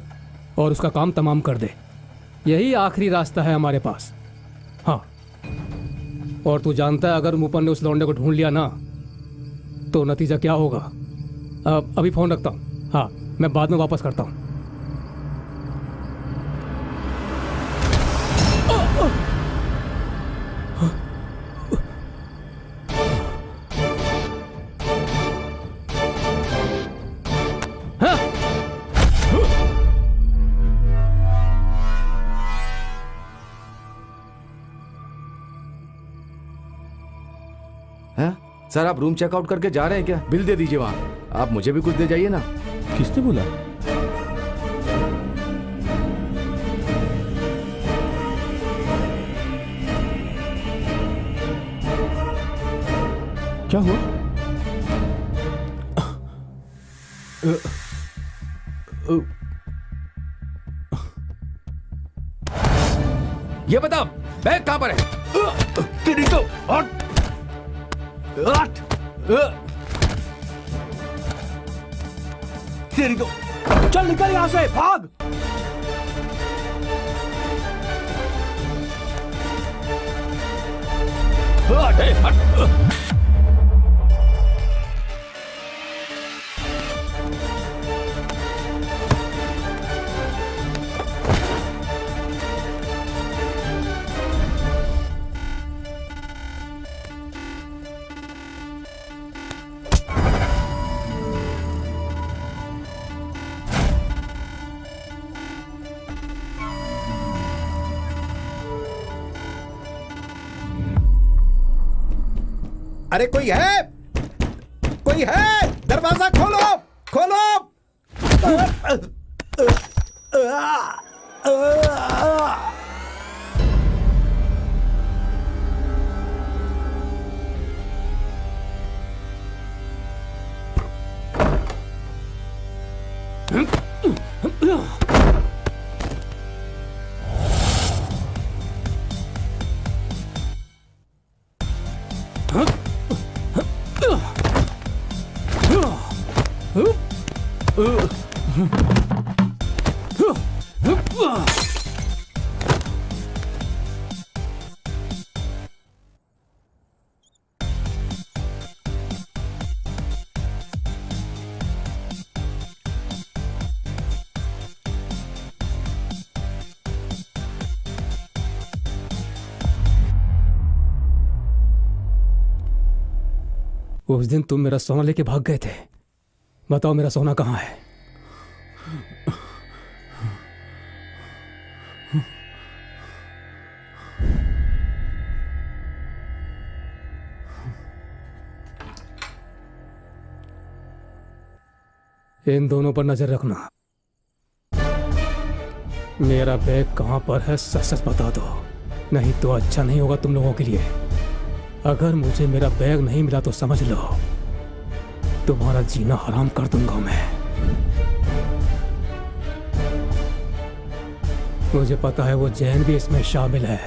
और उसका काम तमाम कर दे। यही आखिरी रास्ता है हमारे पास। हाँ, और तू जानता है अगर मूपन ने उस लौंडे को ढूंढ लिया ना तो नतीजा क्या होगा। अभी फोन रखता हूँ। हाँ, मैं बाद में वापस करता हूँ। सर, आप रूम चेकआउट करके जा रहे हैं क्या? बिल दे दीजिए वहां। आप मुझे भी कुछ दे जाइए ना। किसने बोला? क्या हुआ? ये बता, बैग कहां पर है? तेरी तो तेरी तो चल निकल यहां से, भाग। अरे कोई है? कोई है? दरवाजा खोलो, खोलो। उस दिन तुम मेरा सोना लेके भाग गए थे। बताओ मेरा सोना कहाँ है? इन दोनों पर नजर रखना। मेरा बैग कहां पर है सच सच बता दो, नहीं तो अच्छा नहीं होगा तुम लोगों के लिए। अगर मुझे मेरा बैग नहीं मिला तो समझ लो तुम्हारा जीना हराम कर दूंगा मैं। मुझे पता है वो जैन भी इसमें शामिल है।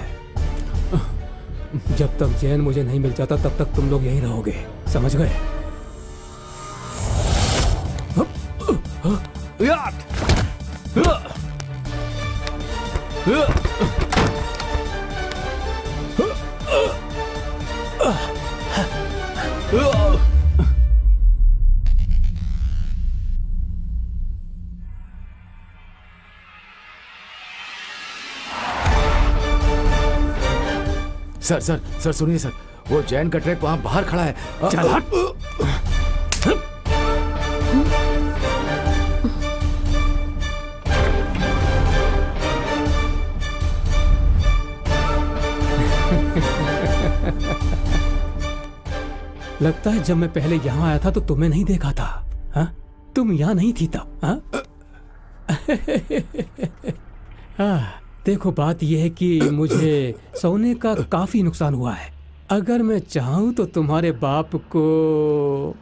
जब तक जैन मुझे नहीं मिल जाता तब तक तुम लोग यहीं रहोगे, समझ गए? सर सर सर सुनिए सर, वो जैन का ट्रक वहां बाहर खड़ा है। चल हट। लगता है जब मैं पहले यहाँ आया था तो तुम्हें नहीं देखा था। हा? तुम यहाँ नहीं थी तब। हा? देखो बात यह है कि मुझे सोने का काफी नुकसान हुआ है। अगर मैं चाहूँ तो तुम्हारे बाप को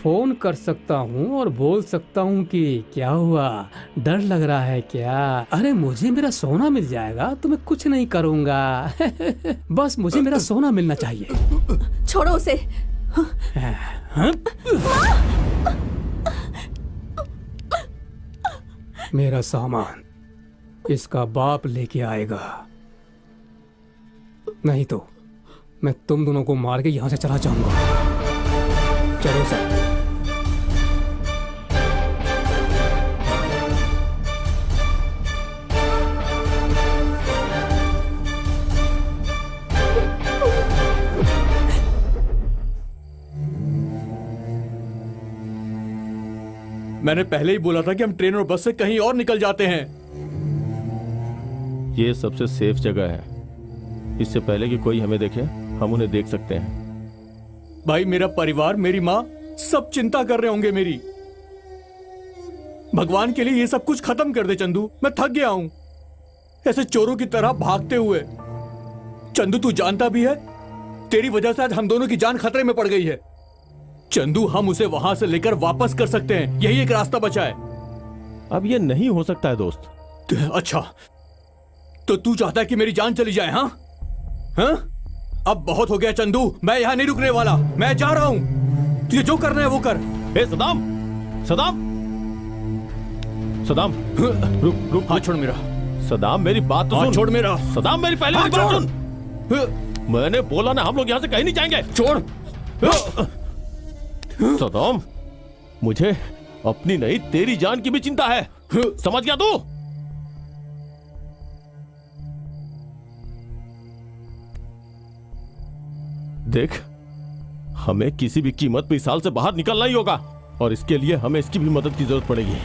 फोन कर सकता हूँ और बोल सकता हूँ कि क्या हुआ, डर लग रहा है क्या? अरे मुझे मेरा सोना मिल जाएगा तो मैं कुछ नहीं करूँगा। बस मुझे मेरा सोना मिलना चाहिए। छोड़ो उसे। मेरा सामान इसका बाप लेके आएगा, नहीं तो मैं तुम दोनों को मार के यहां से चला जाऊंगा। चलो सर। मैंने पहले ही बोला था कि हम ट्रेन और बस से कहीं और निकल जाते हैं। ये सबसे सेफ जगह है। इससे पहले कि कोई हमें देखे, हम उन्हें देख सकते हैं। भाई मेरा परिवार, मेरी माँ सब चिंता कर रहे होंगे मेरी। भगवान के लिए ये सब कुछ खत्म कर दे चंदू, मैं थक गया हूं ऐसे चोरों की तरह भागते हुए। चंदू तू जानता भी है तेरी वजह से आज हम दोनों की जान खतरे में पड़ गई है। चंदू हम उसे वहां से लेकर वापस कर सकते हैं, यही एक रास्ता बचा है। अब ये नहीं हो सकता है दोस्त। अच्छा तो तू चाहता है कि मेरी जान चली जाए? हाँ हाँ, अब बहुत हो गया चंदू, मैं यहां नहीं रुकने वाला, मैं जा रहा हूं। तुझे जो करना है वो कर। ए सदाम, सदाम, सदाम, रुक रुक, हाथ छोड़ मेरा। सदाम मेरी बात तो सुन। छोड़ मेरा। सदाम मेरी पहले बात सुन। मैंने बोला ना हम लोग यहां से कहीं नहीं जाएंगे। छोड़। सदाम मुझे अपनी नहीं तेरी जान की भी चिंता है, समझ गया तू? देख, हमें किसी भी कीमत पे इस साल से बाहर निकलना ही होगा और इसके लिए हमें इसकी भी मदद की जरूरत पड़ेगी।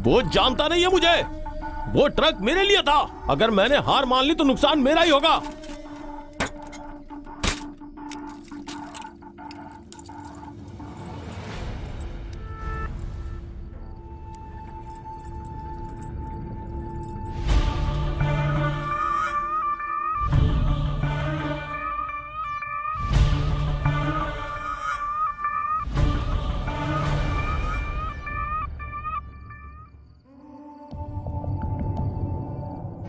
वो जानता नहीं है मुझे। वो ट्रक मेरे लिए था, अगर मैंने हार मान ली तो नुकसान मेरा ही होगा।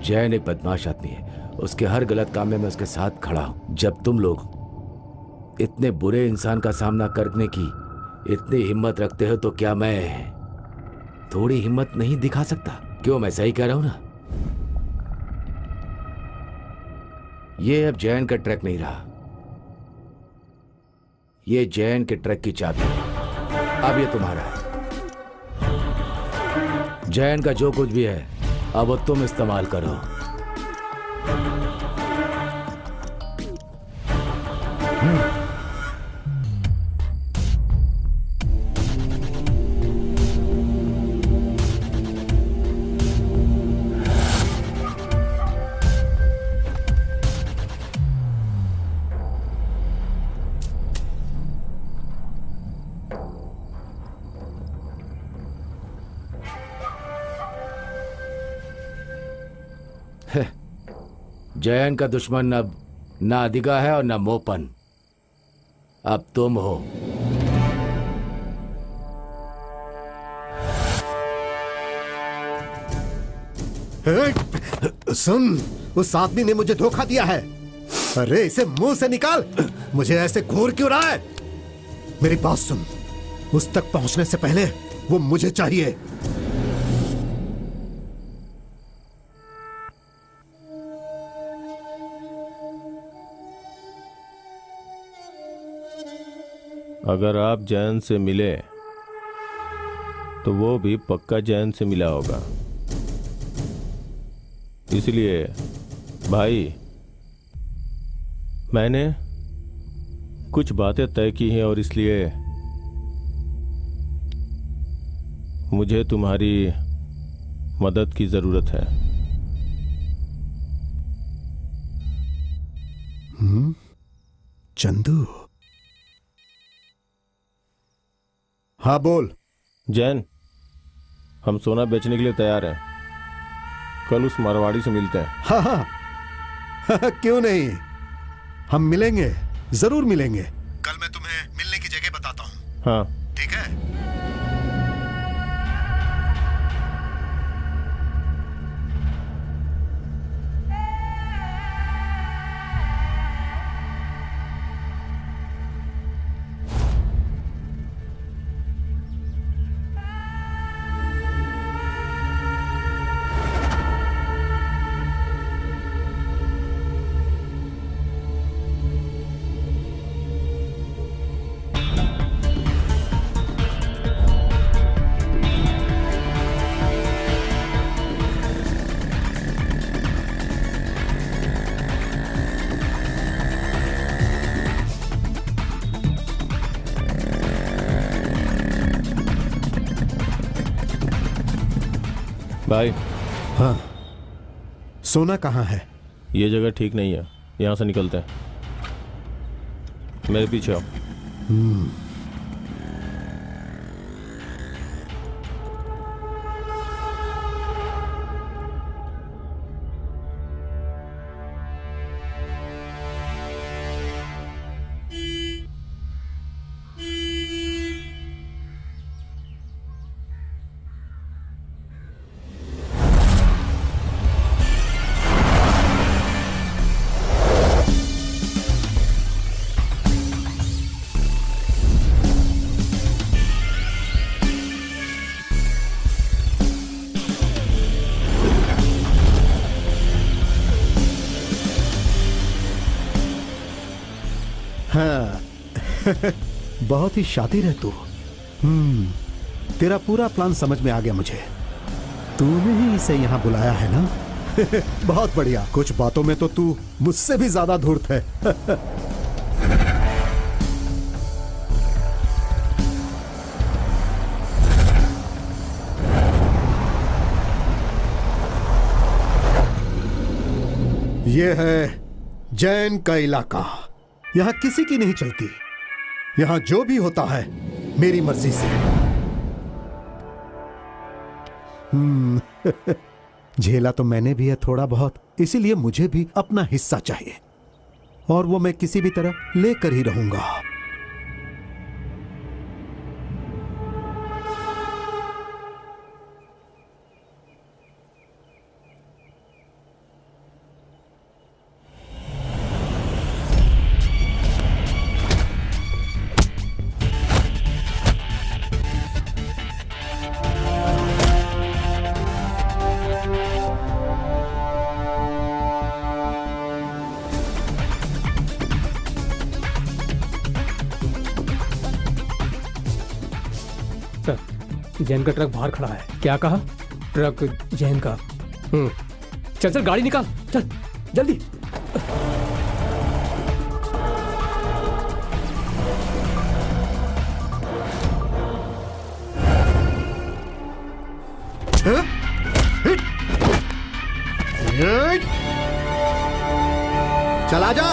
जैन एक बदमाश आदमी है, उसके हर गलत काम में मैं उसके साथ खड़ा हूं। जब तुम लोग इतने बुरे इंसान का सामना करने की इतनी हिम्मत रखते हो तो क्या मैं थोड़ी हिम्मत नहीं दिखा सकता? क्यों, मैं सही कह रहा हूं ना? ये अब जैन का ट्रक नहीं रहा, ये जैन के ट्रक की चाबी है। अब ये तुम्हारा है। जैन का जो कुछ भी है अब वो तुम इस्तेमाल करो। जयन का दुश्मन अब ना अधिका है और ना मोपन, अब तुम हो। सुन, उस आदमी ने मुझे धोखा दिया है। अरे इसे मुंह से निकाल। मुझे ऐसे घूर क्यों रहा है? मेरी बात सुन, उस तक पहुंचने से पहले वो मुझे चाहिए। अगर आप जैन से मिले तो वो भी पक्का जैन से मिला होगा। इसलिए भाई, मैंने कुछ बातें तय की हैं और इसलिए मुझे तुम्हारी मदद की जरूरत है। चंदू। हाँ बोल। जैन, हम सोना बेचने के लिए तैयार हैं। कल उस मारवाड़ी से मिलते हैं। हाँ हाँ क्यों नहीं, हम मिलेंगे, जरूर मिलेंगे। कल मैं तुम्हें मिलने की जगह बताता हूँ। हाँ ठीक है। भाई, हाँ, सोना कहाँ है? ये जगह ठीक नहीं है, यहाँ से निकलते हैं। मेरे पीछे आओ। हाँ बहुत ही शातिर है तू। तेरा पूरा प्लान समझ में आ गया मुझे। तूने ही इसे यहाँ बुलाया है ना? बहुत बढ़िया। कुछ बातों में तो तू मुझसे भी ज्यादा धूर्त है। यह है जैन का इलाका। यहां किसी की नहीं चलती। यहां जो भी होता है मेरी मर्जी से। झेला तो मैंने भी है थोड़ा बहुत, इसीलिए मुझे भी अपना हिस्सा चाहिए और वो मैं किसी भी तरह लेकर ही रहूंगा। सर, जैन का ट्रक बाहर खड़ा है। क्या कहा? ट्रक जैन का। चल चल गाड़ी निकाल, चल जल्दी। चला जा।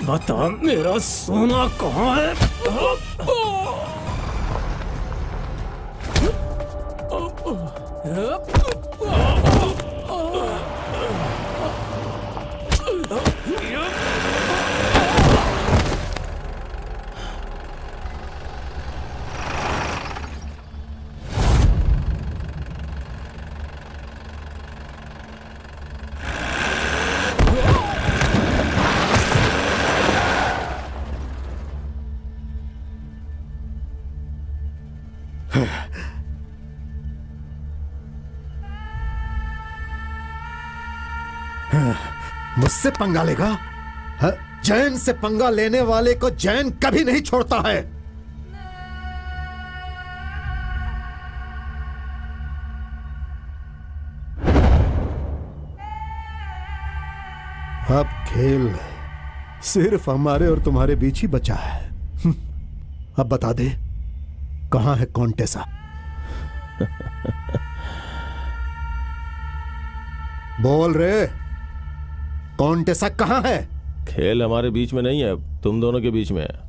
बता मेरा सोना कहाँ है? मुझसे पंगा लेगा? जैन से पंगा लेने वाले को जैन कभी नहीं छोड़ता है। अब खेल सिर्फ हमारे और तुम्हारे बीच ही बचा है। अब बता दे, कहां है कॉन्टेसा? बोल रे, कॉन्टेसा कहां है? खेल हमारे बीच में नहीं है, तुम दोनों के बीच में है।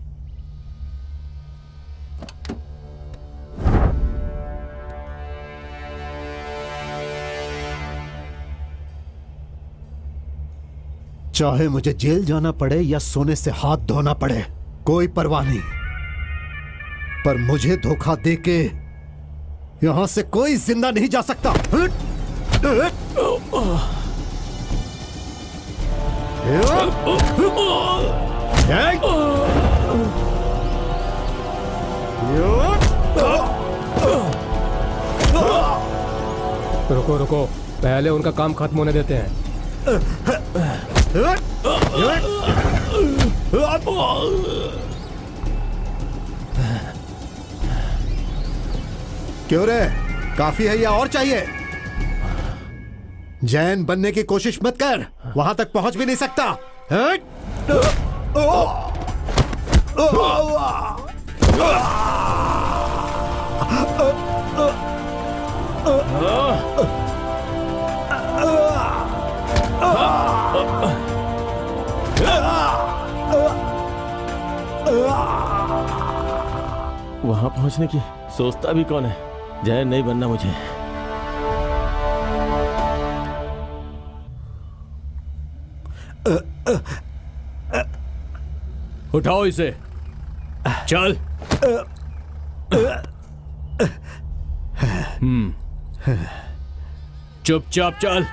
चाहे मुझे जेल जाना पड़े या सोने से हाथ धोना पड़े, कोई परवाह नहीं, पर मुझे धोखा देके यहां से कोई जिंदा नहीं जा सकता। रुको रुको, पहले उनका काम खत्म होने देते हैं। क्यों रे, काफी है या और चाहिए? जैन बनने की कोशिश मत कर, वहां तक पहुंच भी नहीं सकता। वहां पहुंचने की सोचता भी कौन है? जैन नहीं बनना मुझे। उठाओ इसे, चल। चुपचाप चल।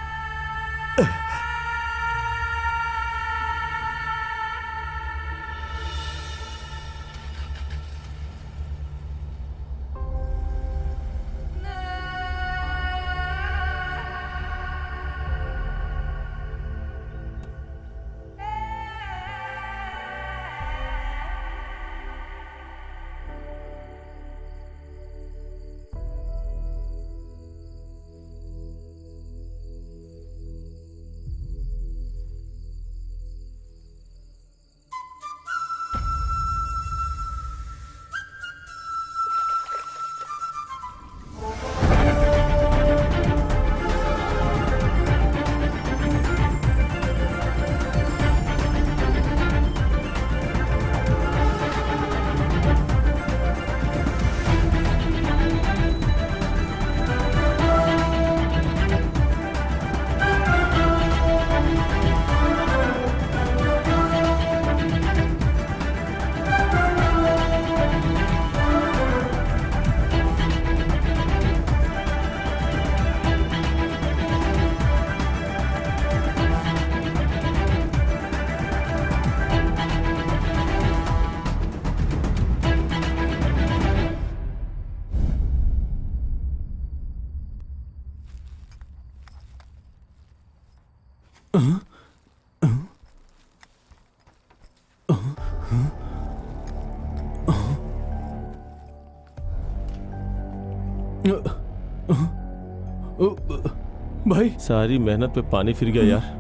भाई सारी मेहनत पे पानी फिर गया यार।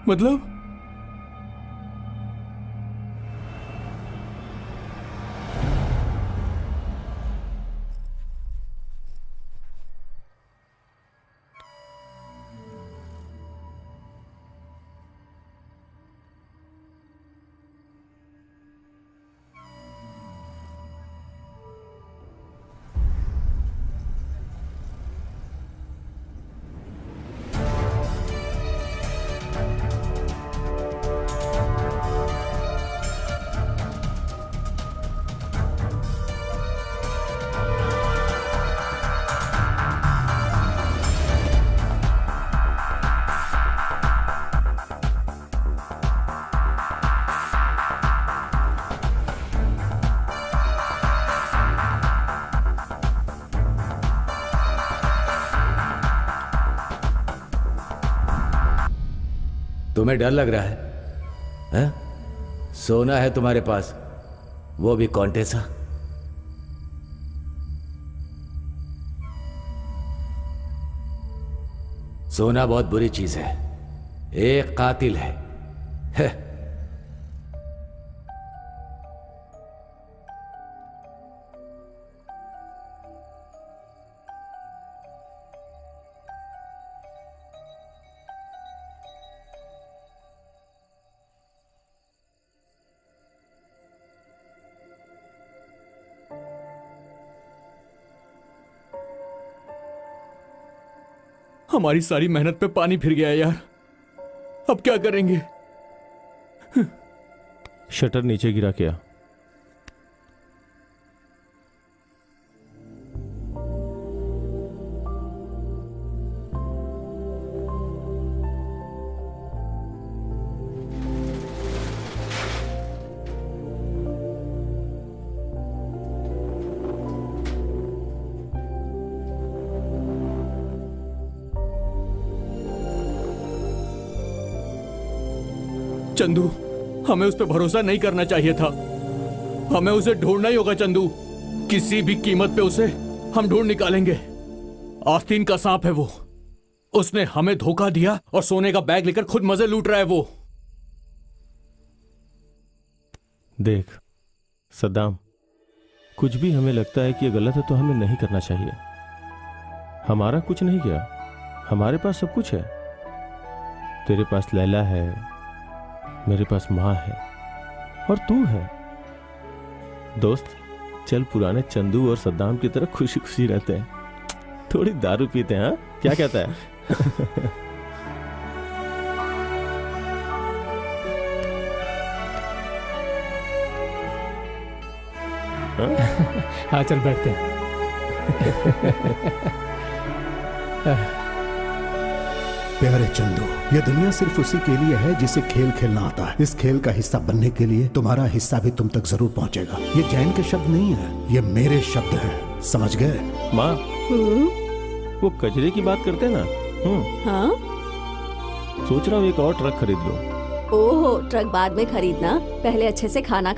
मतलब तुम्हें डर लग रहा है, हैं? सोना है तुम्हारे पास, वो भी कॉन्टेसा। सोना बहुत बुरी चीज है, एक कातिल है। हमारी सारी मेहनत पे पानी फिर गया यार, अब क्या करेंगे? शटर नीचे गिरा क्या? चंदू, हमें उस पर भरोसा नहीं करना चाहिए था। हमें उसे ढूंढना ही होगा चंदू, किसी भी कीमत पे उसे हम ढूंढ निकालेंगे। आस्तीन का सांप है वो, उसने हमें धोखा दिया और सोने का बैग लेकर खुद मजे लूट रहा है वो। देख सद्दाम, कुछ भी हमें लगता है कि ये गलत है तो हमें नहीं करना चाहिए। हमारा कुछ नहीं किया, हमारे पास सब कुछ है। तेरे पास लैला है, मेरे पास माँ है और तू है। दोस्त, चल पुराने चंदू और सद्दाम की तरह खुशी खुशी रहते हैं, थोड़ी दारू पीते हैं। हाँ, क्या कहता है? हाँ चल बैठते हैं। प्यारे चंदू, ये दुनिया सिर्फ उसी के लिए है जिसे खेल खेलना आता है। इस खेल का हिस्सा बनने के लिए तुम्हारा हिस्सा भी तुम तक जरूर पहुंचेगा। ये जैन के शब्द नहीं है, ये मेरे शब्द हैं, समझ गए? माँ, वो कचरे की बात करते हैं ना। हाँ? सोच रहा हूँ एक और ट्रक खरीद लो। ओहो, ट्रक बाद में खरीदना, पहले अच्छे से खाना